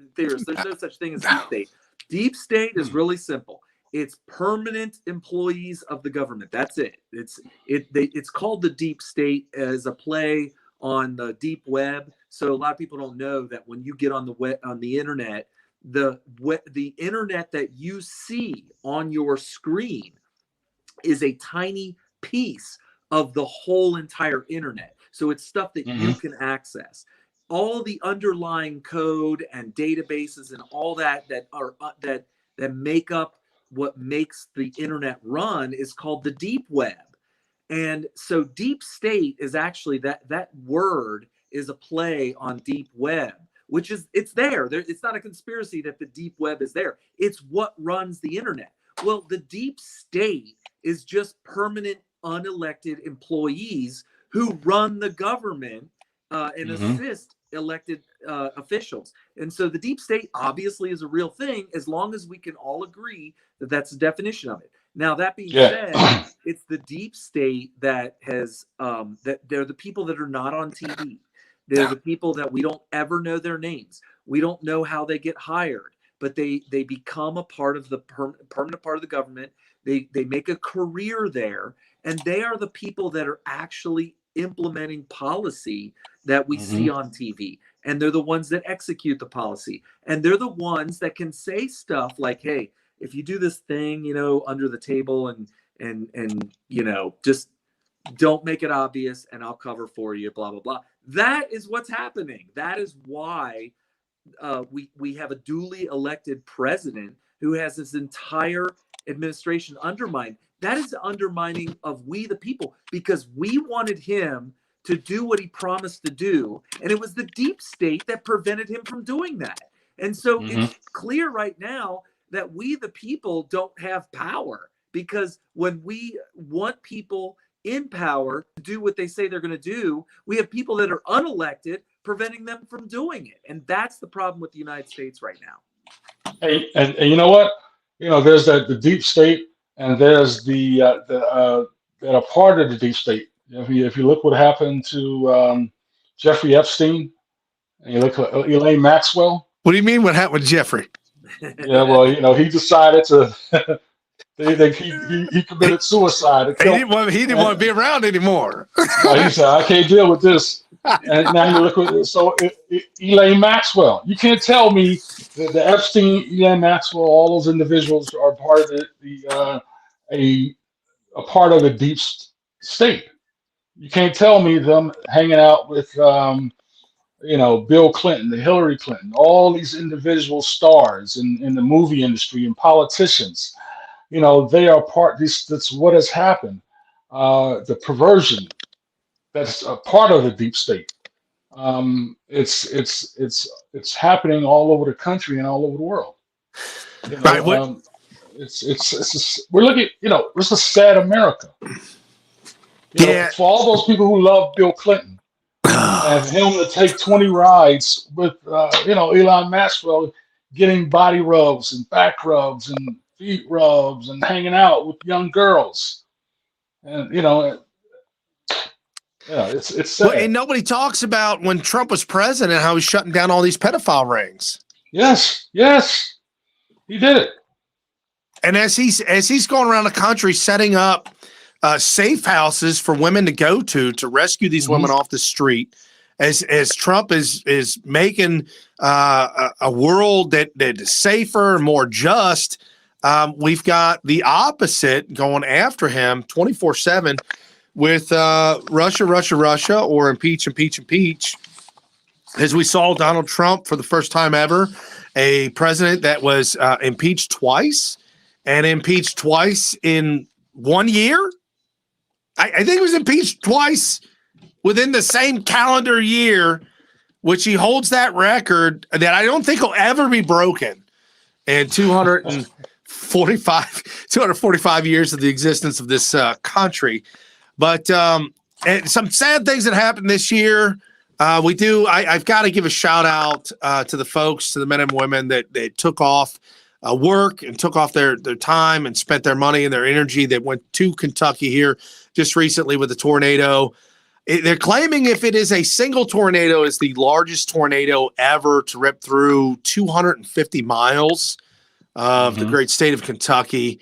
no such thing as deep state. Deep state is really simple. It's permanent employees of the government. That's it. It's called the deep state as a play on the deep web. So a lot of people don't know that when you get on the web, on the internet, the internet that you see on your screen is a tiny piece of the whole entire internet. So it's stuff that you can access. all the underlying code and databases and all that that make up what makes the internet run is called the deep web. And so deep state is actually that word is a play on deep web, which is it's there. It's not a conspiracy that the deep web is there. It's what runs the internet. Well, the deep state is just permanent unelected employees who run the government and assist elected officials. And so the deep state obviously is a real thing as long as we can all agree that that's the definition of it. Now, that being said, it's the deep state that has that they're the people that are not on TV. They're the people that we don't ever know their names. We don't know how they get hired, but they become a part of the permanent part of the government. They make a career there, and they are the people that are actually implementing policy that we see on TV. And they're the ones that execute the policy. And they're the ones that can say stuff like, hey, if you do this thing, under the table and just don't make it obvious and I'll cover for you, blah, blah, blah. That is what's happening. That is why we have a duly elected president who has his entire administration undermined. That is the undermining of we the people, because we wanted him to do what he promised to do. And it was the deep state that prevented him from doing that. And so it's clear right now that we the people don't have power, because when we want people in power to do what they say they're going to do, we have people that are unelected preventing them from doing it. And that's the problem with the United States right now. Hey, and you know what? There's the deep state, and there's the that are part of the deep state. If you look what happened to Jeffrey Epstein, and you look at Elaine Maxwell. What do you mean? What happened with Jeffrey? Yeah, well, he decided to. He committed suicide. He didn't want to be around anymore. He said, "I can't deal with this." And now you look at Elaine Maxwell. You can't tell me that the Epstein, Elaine Maxwell, all those individuals are part of a part of the deep state. You can't tell me them hanging out with Bill Clinton, the Hillary Clinton, all these individual stars in the movie industry and politicians. They are part. That's what has happened. The perversion that's a part of the deep state. It's happening all over the country and all over the world. Right. We're looking. It's a sad America. For all those people who love Bill Clinton, and him to take 20 rides with Elon Maxwell, getting body rubs and back rubs and feet rubs and hanging out with young girls, and it's sad. Well, and nobody talks about when Trump was president how he's shutting down all these pedophile rings. Yes, he did it. And as he's going around the country setting up safe houses for women to go to rescue these women off the street, as Trump is making a world that is safer, more just, we've got the opposite going after him 24/7 with Russia, or impeach. As we saw Donald Trump for the first time ever, a president that was impeached twice in 1 year. I think he was impeached twice within the same calendar year, which he holds that record that I don't think will ever be broken in 245 years of the existence of this country. But and some sad things that happened this year. I've got to give a shout out to the folks, to the men and women that took off work and took off their time and spent their money and their energy that went to Kentucky here just recently with a tornado. They're claiming if it is a single tornado, it's the largest tornado ever to rip through 250 miles of the great state of Kentucky.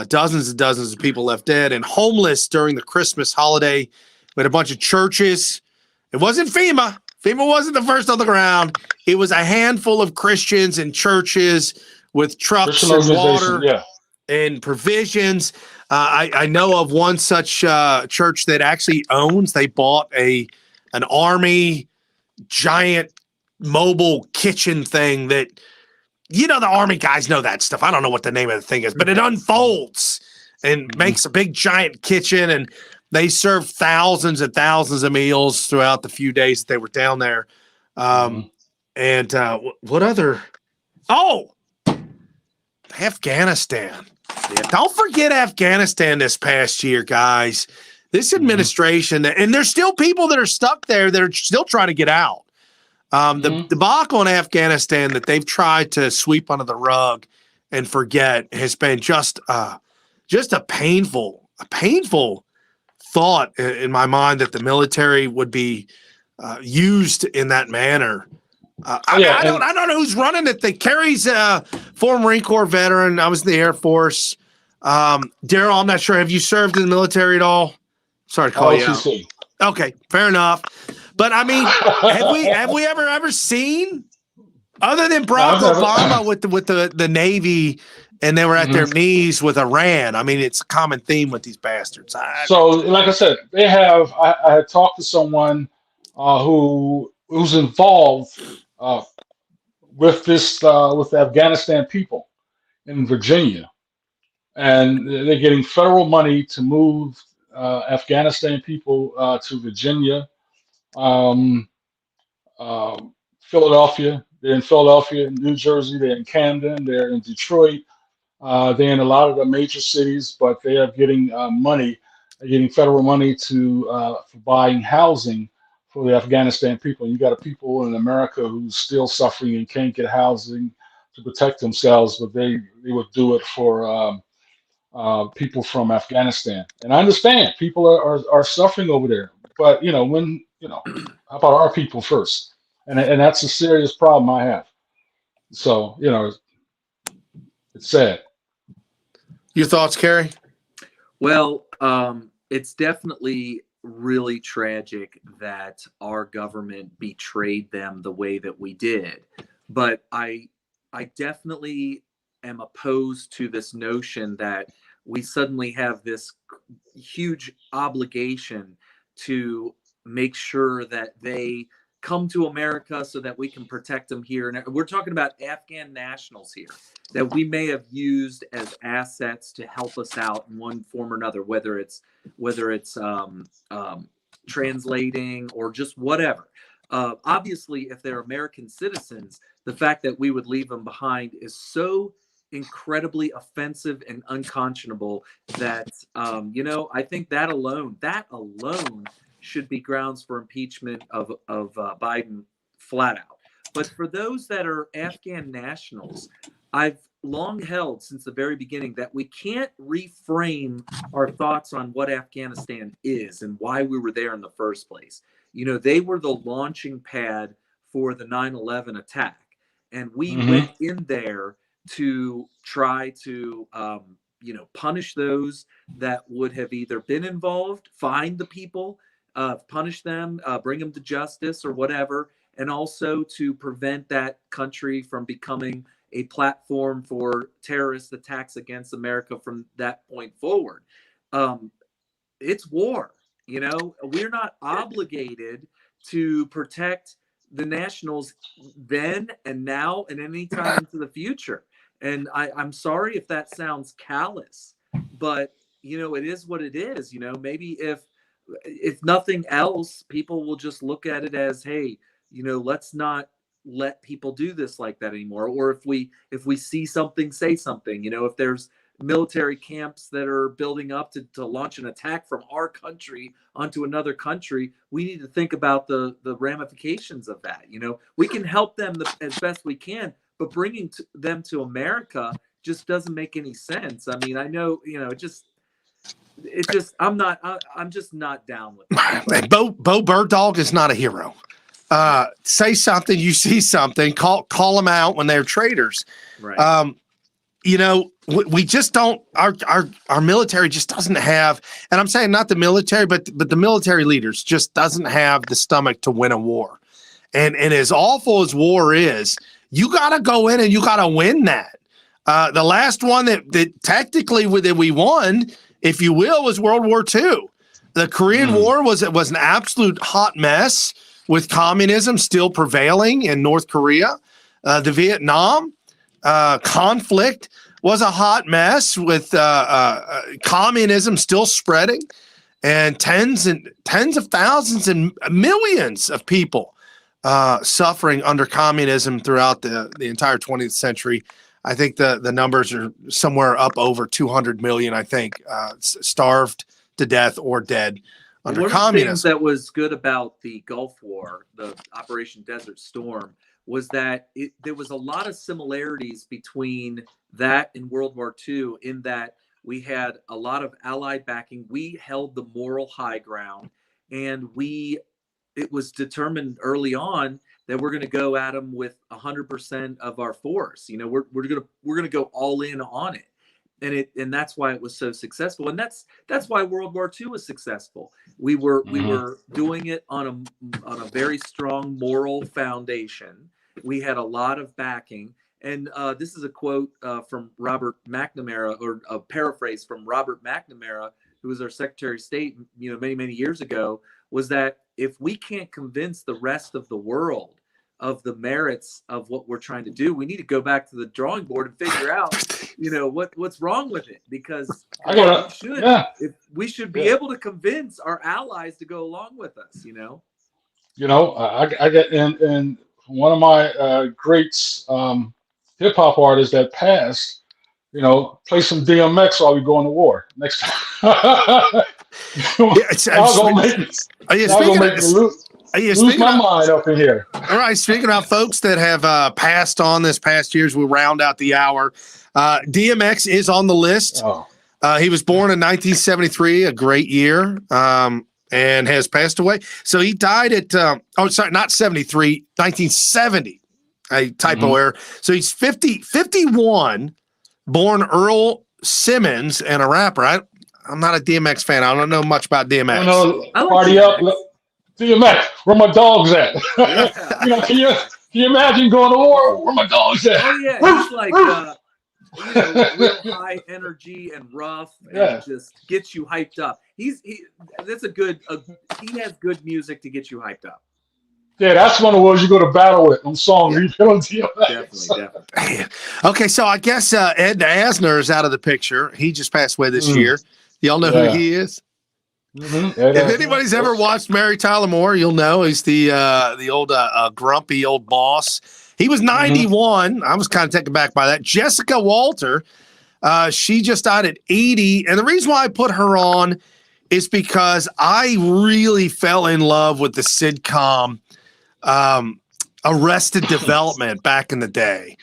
Dozens and dozens of people left dead and homeless during the Christmas holiday. We had a bunch of churches. It wasn't FEMA. FEMA wasn't the first on the ground. It was a handful of Christians and churches with trucks and water and provisions. I know of one such church that actually they bought an army giant mobile kitchen thing that, the Army guys know that stuff. I don't know what the name of the thing is, but it unfolds and makes a big giant kitchen, and they serve thousands and thousands of meals throughout the few days that they were down there. And what other? Oh, Afghanistan. Yeah. Don't forget Afghanistan this past year, guys. This administration, and there's still people that are stuck there that are still trying to get out. The debacle in Afghanistan that they've tried to sweep under the rug and forget has been just a painful thought in my mind that the military would be used in that manner. I don't know who's running it. That carries a former Marine Corps veteran. I was in the Air Force. Daryl, I'm not sure. Have you served in the military at all? Sorry to call you out. Okay, fair enough. But I mean, have we ever seen, other than Barack Obama with the Navy, and they were at their knees with Iran? I mean, it's a common theme with these bastards. So, like I said, they have. I had talked to someone who's involved with this with the Afghanistan people in Virginia, and they're getting federal money to move Afghanistan people to Virginia, Philadelphia. They're in Philadelphia, New Jersey. They're in Camden. They're in Detroit. They're in a lot of the major cities, but they are getting money, getting federal money for buying housing for the Afghanistan people. You got a people in America who's still suffering and can't get housing to protect themselves, but they would do it for people from Afghanistan. And I understand people are suffering over there, but how about our people first? And that's a serious problem I have. So it's sad. Your thoughts, Kerry? Well, it's definitely really tragic that our government betrayed them the way that we did. But I definitely am opposed to this notion that we suddenly have this huge obligation to make sure that they come to America so that we can protect them here. And we're talking about Afghan nationals here that we may have used as assets to help us out in one form or another, whether it's translating or just whatever. Obviously, if they're American citizens, the fact that we would leave them behind is so incredibly offensive and unconscionable that I think that alone should be grounds for impeachment of Biden flat out. But for those that are Afghan nationals, I've long held since the very beginning that we can't reframe our thoughts on what Afghanistan is and why we were there in the first place. They were the launching pad for the 9/11 attack, and we went in there to try to punish those that would have either been involved, find the people, punish them, bring them to justice or whatever, and also to prevent that country from becoming a platform for terrorist attacks against America from that point forward. It's war. We're not obligated to protect the nationals then and now and any time into the future. And I'm sorry if that sounds callous, but it is what it is. Maybe if nothing else, people will just look at it as, hey, let's not let people do this like that anymore. Or if we see something, say something. If there's military camps that are building up to launch an attack from our country onto another country, we need to think about the ramifications of that. We can help them as best we can, but bringing them to America just doesn't make any sense. I mean, I know, I'm just not down with that. Bo Bird is not a hero. Say something, you see something, call them out when they're traitors. Right. We just don't, our military just doesn't have, and I'm saying not the military, but the military leaders just doesn't have the stomach to win a war. And as awful as war is, you got to go in and you got to win that. The last one that technically that we won, if you will, was World War II. The Korean War was an absolute hot mess. with communism still prevailing in North Korea. The Vietnam conflict was a hot mess with communism still spreading, and tens of thousands and millions of people suffering under communism throughout the entire 20th century. I think the numbers are somewhere up over 200 million, I think, starved to death or dead under One communism. of the things that was good about the Gulf War, the Operation Desert Storm, was that there was a lot of similarities between that and World War II, in that we had a lot of Allied backing. We held the moral high ground, and it was determined early on that we're going to go at them with 100% of our force. You know, we're going to go all in on it. And that's why it was so successful. And that's why World War II was successful. We were doing it on a very strong moral foundation. We had a lot of backing. And this is a quote from Robert McNamara, or a paraphrase from Robert McNamara, who was our Secretary of State, many, many years ago, was that if we can't convince the rest of the world of the merits of what we're trying to do, we need to go back to the drawing board and figure out, what's wrong with it. Because we should be able to convince our allies to go along with us. I get in one of my greats, hip hop artists that passed. Play some DMX while we go into war next time. Lose my mind up in here. All right. Speaking of folks that have passed on this past year, as we round out the hour, DMX is on the list. Oh. He was born in 1973, a great year, and has passed away. So he died at, not 73, 1970. A typo error. So he's 51, born Earl Simmons, and a rapper. I'm not a DMX fan. I don't know much about DMX. Party up. DMX, where my dogs at? Yeah. Can you imagine going to war? Where my dogs at? Oh yeah, he's like real high energy and rough, and just gets you hyped up. He has good music to get you hyped up. Yeah, that's one of the words you go to battle with on songs. Yeah. Definitely. Okay, so I guess Ed Asner is out of the picture. He just passed away this year. Y'all know who he is? Mm-hmm. If anybody's ever watched Mary Tyler Moore, you'll know he's the old grumpy old boss. He was 91. I was kind of taken back by that. Jessica Walter, she just died at 80. And the reason why I put her on is because I really fell in love with the sitcom Arrested Development back in the day.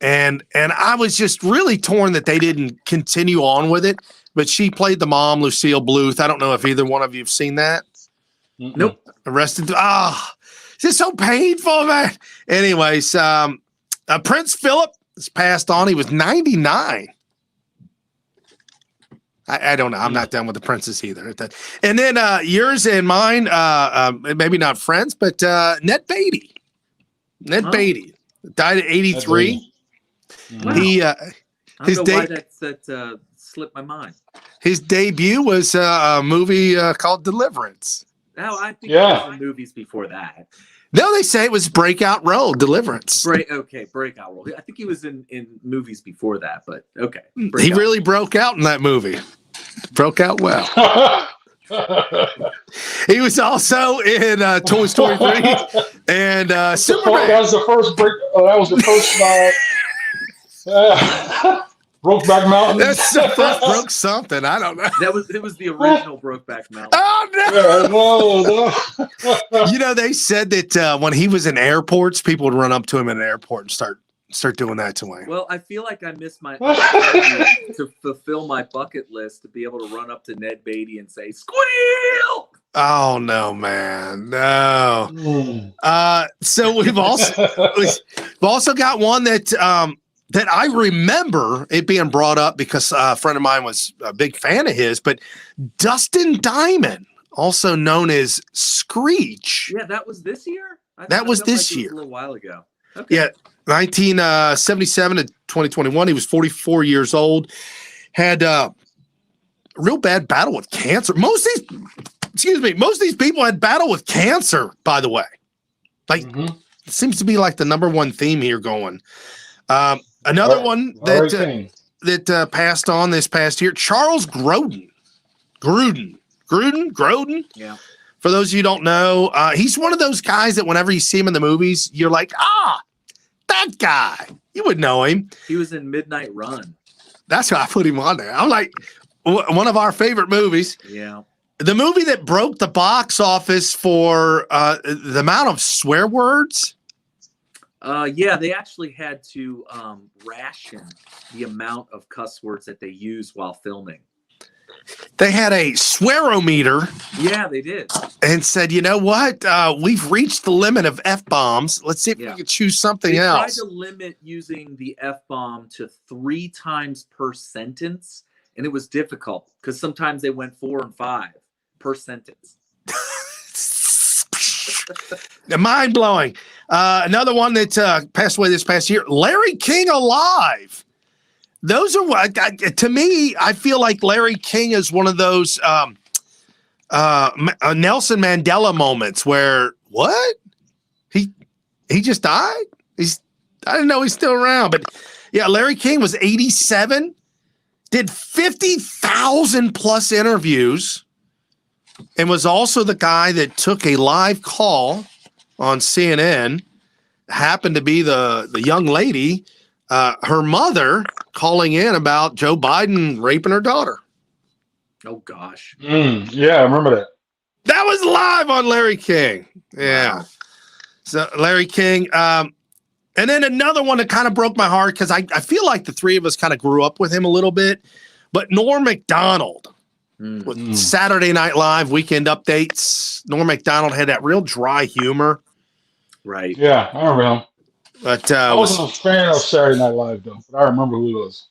And I was just really torn that they didn't continue on with it. But she played the mom, Lucille Bluth. I don't know if either one of you have seen that. Nope. Arrested. It's just so painful, man. Anyways, Prince Philip has passed on. He was 99. I don't know. I'm not done with the princes either. And then yours and mine, maybe not friends, but Ned Beatty. Ned Beatty died at 83. Wow. He I don't know why that slipped my mind. His debut was a movie called Deliverance. No, I think there were movies before that. No, they say it was Breakout Role, Deliverance. Breakout Role. I think he was in movies before that, but okay. He really broke out in that movie. Broke out well. He was also in Toy Story 3 and Superman. That was the first break. That was the first. Brokeback Mountain. That's the first broke something. I don't know. It was the original Brokeback Mountain. Oh no! They said that when he was in airports, people would run up to him in an airport and start doing that to him. Well, I feel like I missed my opportunity to fulfill my bucket list to be able to run up to Ned Beatty and say "Squeal." Oh no, man, no. So we've also got one that I remember it being brought up because a friend of mine was a big fan of his, but Dustin Diamond, also known as Screech. Yeah, that was this year? That was this year. A little while ago. Okay. Yeah, 1977 to 2021. He was 44 years old. Had a real bad battle with cancer. Most of these people had battle with cancer, by the way. Like, it seems to be like the number one theme here going. Another one that passed on this past year, Charles Grodin. Grodin. Yeah. For those of you who don't know, he's one of those guys that whenever you see him in the movies, you're like, that guy. You would know him. He was in Midnight Run. That's why I put him on there. I'm like, one of our favorite movies. Yeah. The movie that broke the box office for the amount of swear words. Yeah, they actually had to ration the amount of cuss words that they use while filming. They had a swearometer. Yeah, they did. And said, you know what? We've reached the limit of F-bombs. Let's see if we can choose something else. They tried to limit using the F-bomb to 3 times per sentence, and it was difficult because sometimes they went 4 and 5 per sentence. Mind-blowing. Another one that passed away this past year, Larry King Alive. Those are what, to me, I feel like Larry King is one of those Nelson Mandela moments where, what? He just died? I didn't know he's still around. But yeah, Larry King was 87, did 50,000 plus interviews, and was also the guy that took a live call on CNN. Happened to be the young lady, her mother, calling in about Joe Biden raping her daughter. Oh, gosh. Yeah, I remember that. That was live on Larry King. Yeah. Wow. So Larry King. And then another one that kind of broke my heart because I feel like the three of us kind of grew up with him a little bit. But Norm Macdonald. With Saturday Night Live weekend updates. Norm Macdonald had that real dry humor. Right. Yeah, I remember him. But I wasn't a fan of Saturday Night Live though, but I remember who he was.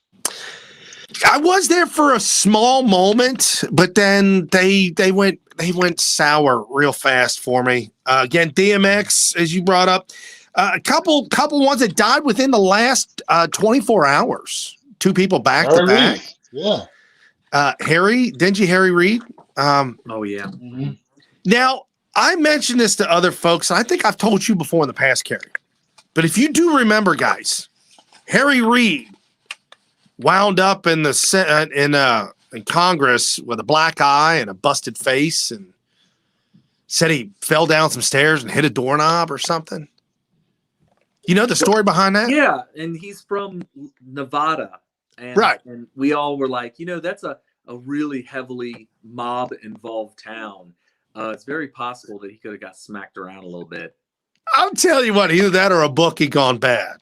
I was there for a small moment, but then they went sour real fast for me. Again, DMX, as you brought up, a couple ones that died within the last 24 hours. 2 people back to back. Yeah. Dingy Harry Reid. Oh yeah. Now I mentioned this to other folks, and I think I've told you before in the past, Carrie. But if you do remember, guys, Harry Reid wound up in in Congress with a black eye and a busted face, and said he fell down some stairs and hit a doorknob or something. You know the story behind that? Yeah, and he's from Nevada. And, right. And we all were like, that's a really heavily mob-involved town. It's very possible that he could have got smacked around a little bit. I'll tell you what, either that or a bookie gone bad.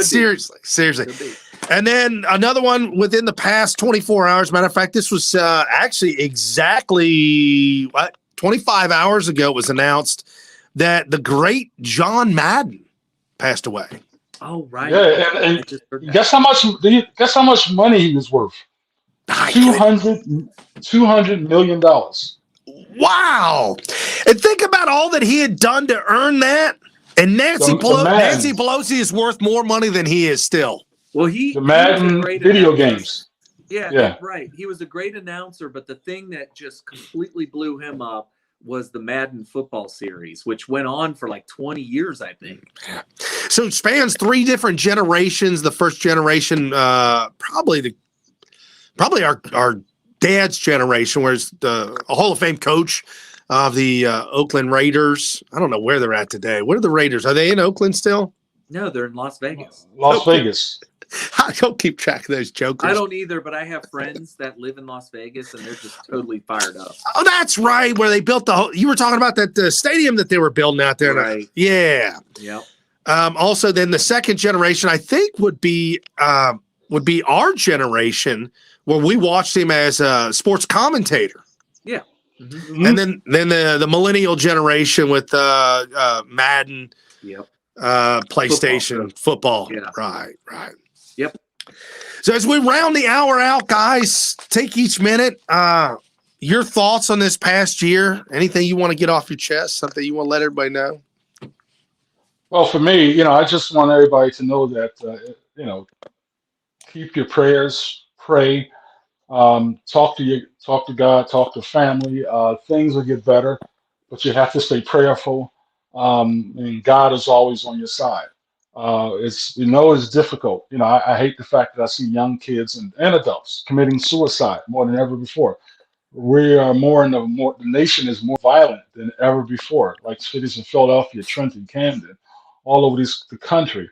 Seriously. Could be. And then another one within the past 24 hours. Matter of fact, this was actually exactly 25 hours ago. It was announced that the great John Madden passed away. Oh, right. Yeah, and guess how much money he was worth? $200 million. Wow. And think about all that he had done to earn that. And Nancy Pelosi is worth more money than he is still. Well, the Madden video games. Yeah, right. He was a great announcer, but the thing that just completely blew him up was the Madden football series, which went on for like 20 years, I think. So it spans 3 different generations. The first generation, probably our dad's generation, whereas a Hall of Fame coach of the Oakland Raiders. I don't know where they're at today. What are the Raiders? Are they in Oakland still? No, they're in Las Vegas. Las Vegas. I don't keep track of those jokers. I don't either, but I have friends that live in Las Vegas, and they're just totally fired up. Oh, that's right. Where they built you were talking about that stadium that they were building out there. Right. Yeah. Yep. Also, then the second generation, I think, would be our generation, where we watched him as a sports commentator. Yeah. Mm-hmm. And then the millennial generation with Madden. Yep. PlayStation football. Yeah. Right. Yep. So as we round the hour out, guys, take each minute. Your thoughts on this past year? Anything you want to get off your chest? Something you want to let everybody know? Well, for me, I just want everybody to know that, keep your prayers, pray, talk to God, talk to family. Things will get better, but you have to stay prayerful. and God is always on your side. It's difficult. I hate the fact that I see young kids and adults committing suicide more than ever before. We are the nation is more violent than ever before, like cities in Philadelphia, Trenton, Camden, all over the country.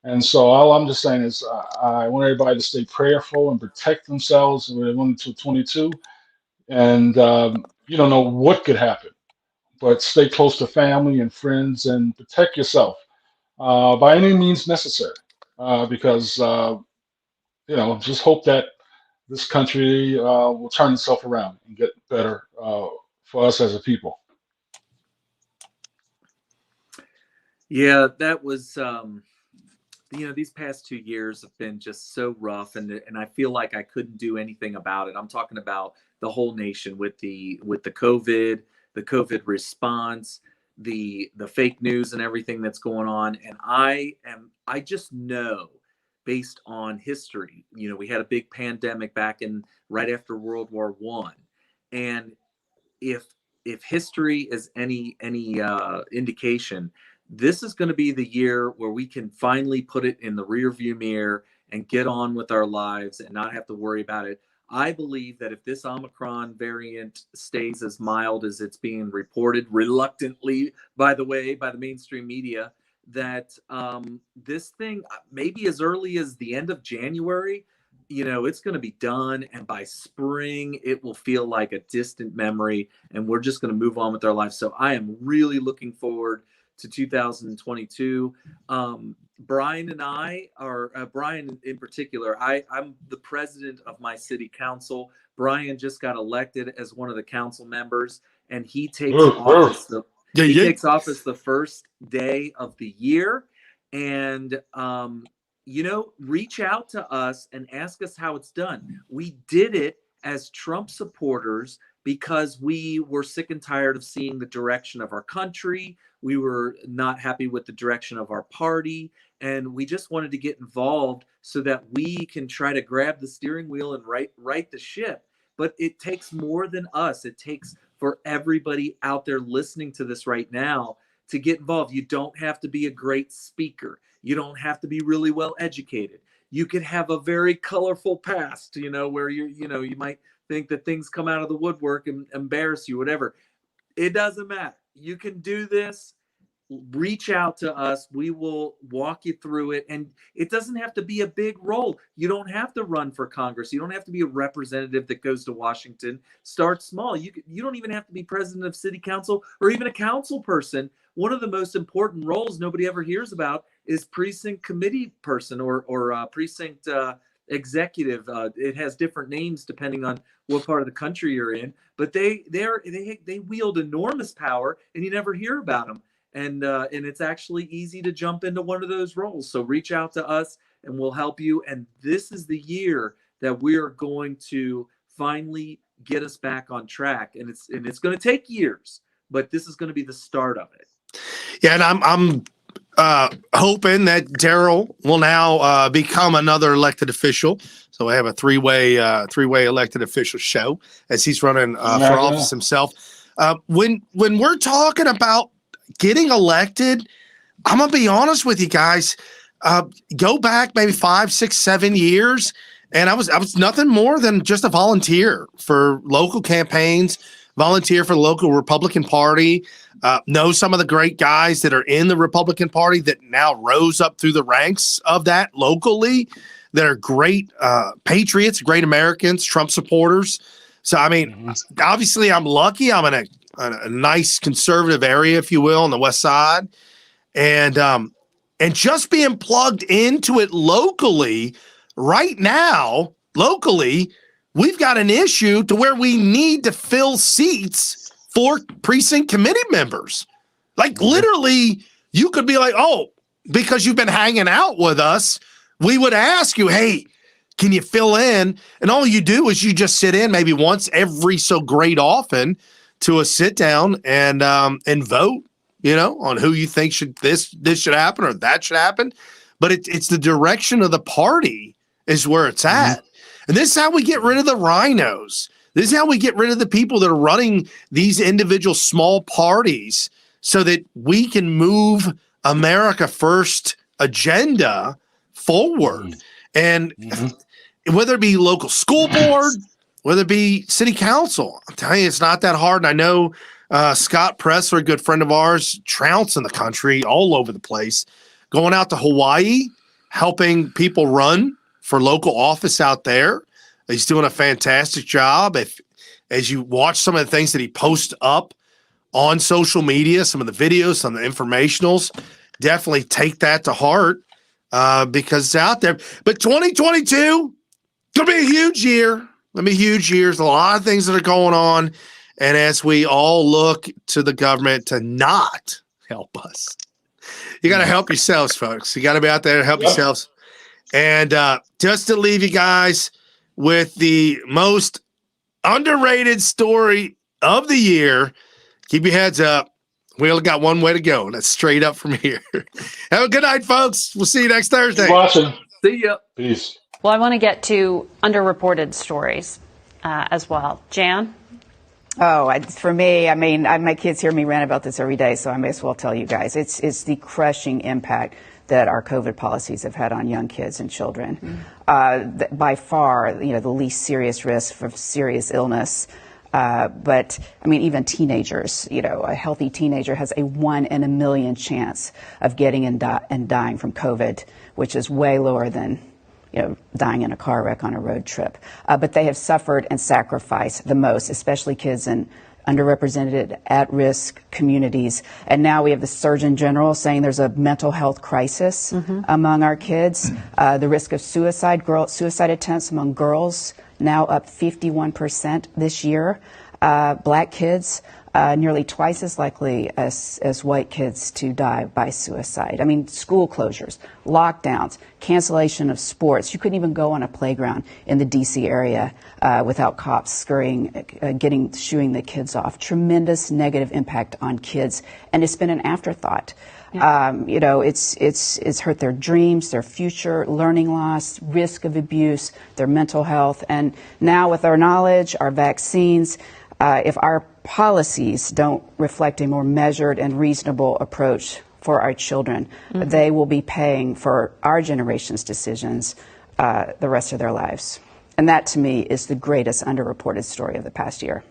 And so all I'm just saying is I want everybody to stay prayerful and protect themselves. We're going to 22, and you don't know what could happen, but stay close to family and friends and protect yourself by any means necessary. Because just hope that this country will turn itself around and get better for us as a people. Yeah, that was, these past 2 years have been just so rough, and I feel like I couldn't do anything about it. I'm talking about the whole nation with the COVID, the COVID response, the fake news and everything that's going on. And I just know, based on history, we had a big pandemic back in right after World War I. And if history is any indication, this is going to be the year where we can finally put it in the rearview mirror and get on with our lives and not have to worry about it. I believe that if this Omicron variant stays as mild as it's being reported, reluctantly, by the way, by the mainstream media, that this thing, maybe as early as the end of January, it's going to be done. And by spring, it will feel like a distant memory, and we're just going to move on with our lives. So I am really looking forward to 2022. Brian and I are, Brian in particular, I'm the president of my city council. Brian just got elected as one of the council members, and he takes office takes office the first day of the year. And reach out to us and ask us how it's done. We did it as Trump supporters because we were sick and tired of seeing the direction of our country. We were not happy with the direction of our party, and we just wanted to get involved so that we can try to grab the steering wheel and right the ship. But it takes more than us. It takes for everybody out there listening to this right now to get involved. You don't have to be a great speaker. You don't have to be really well educated. You could have a very colorful past, where you might think that things come out of the woodwork and embarrass you, whatever. It doesn't matter. You can do this. Reach out to us. We will walk you through it. And it doesn't have to be a big role. You don't have to run for Congress. You don't have to be a representative that goes to Washington. Start small. You don't even have to be president of city council or even a council person. One of the most important roles nobody ever hears about is precinct committee person or precinct executive. It has different names depending on what part of the country you're in, but they wield enormous power, and you never hear about them. And it's actually easy to jump into one of those roles. So reach out to us, and we'll help you. And this is the year that we are going to finally get us back on track. And it's going to take years, but this is going to be the start of it. Yeah, and I'm hoping that Daryl will now become another elected official. So we have a three-way elected official show as he's running for office himself. When we're talking about getting elected, I'm gonna be honest with you guys. Go back maybe 5, 6, 7 years, and I was nothing more than just a volunteer for local campaigns, volunteer for the local Republican Party. Know some of the great guys that are in the Republican Party that now rose up through the ranks of that locally, that are great patriots, great Americans, Trump supporters. So, I mean, obviously I'm lucky. I'm in a nice conservative area, if you will, on the West Side. And just being plugged into it locally right now, we've got an issue to where we need to fill seats for precinct committee members. Like literally, you could be like, oh, because you've been hanging out with us, we would ask you, hey, can you fill in? And all you do is you just sit in maybe once every so great often to a sit down and vote, on who you think this should happen or that should happen. But it's the direction of the party is where it's at. And this is how we get rid of the rhinos. This is how we get rid of the people that are running these individual small parties so that we can move America First agenda forward. And whether it be local school board, whether it be city council, I'm telling you, it's not that hard. And I know Scott Pressler, a good friend of ours, trouncing the country all over the place, going out to Hawaii, helping people run for local office out there. He's doing a fantastic job. As you watch some of the things that he posts up on social media, some of the videos, some of the informationals, definitely take that to heart because it's out there. But 2022 going to be a huge year. Going to be a huge year. There's a lot of things that are going on. And as we all look to the government to not help us, you got to help yourselves, folks. You got to be out there to help yourselves. And just to leave you guys with the most underrated story of the year, keep your heads up. We only got one way to go. That's straight up from here. Have a good night, folks. We'll see you next Thursday. Keep watching. See ya. Peace. Well, I want to get to underreported stories as well. Jan? Oh, for me, I mean, my kids hear me rant about this every day, so I may as well tell you guys. It's the crushing impact that our COVID policies have had on young kids and children. By far, the least serious risk for serious illness. But I mean, even teenagers, a healthy teenager has a 1 in a million chance of getting and dying from COVID, which is way lower than dying in a car wreck on a road trip. But they have suffered and sacrificed the most, especially kids in underrepresented, at-risk communities. And now we have the Surgeon General saying there's a mental health crisis among our kids. The risk of suicide attempts among girls now up 51% this year. Black kids nearly twice as likely as white kids to die by suicide. I mean, school closures, lockdowns, cancellation of sports. You couldn't even go on a playground in the D.C. area without cops scurrying, shooing the kids off. Tremendous negative impact on kids, and it's been an afterthought. It's hurt their dreams, their future, learning loss, risk of abuse, their mental health. And now with our knowledge, our vaccines, if our policies don't reflect a more measured and reasonable approach for our children, they will be paying for our generation's decisions the rest of their lives. And that, to me, is the greatest underreported story of the past year.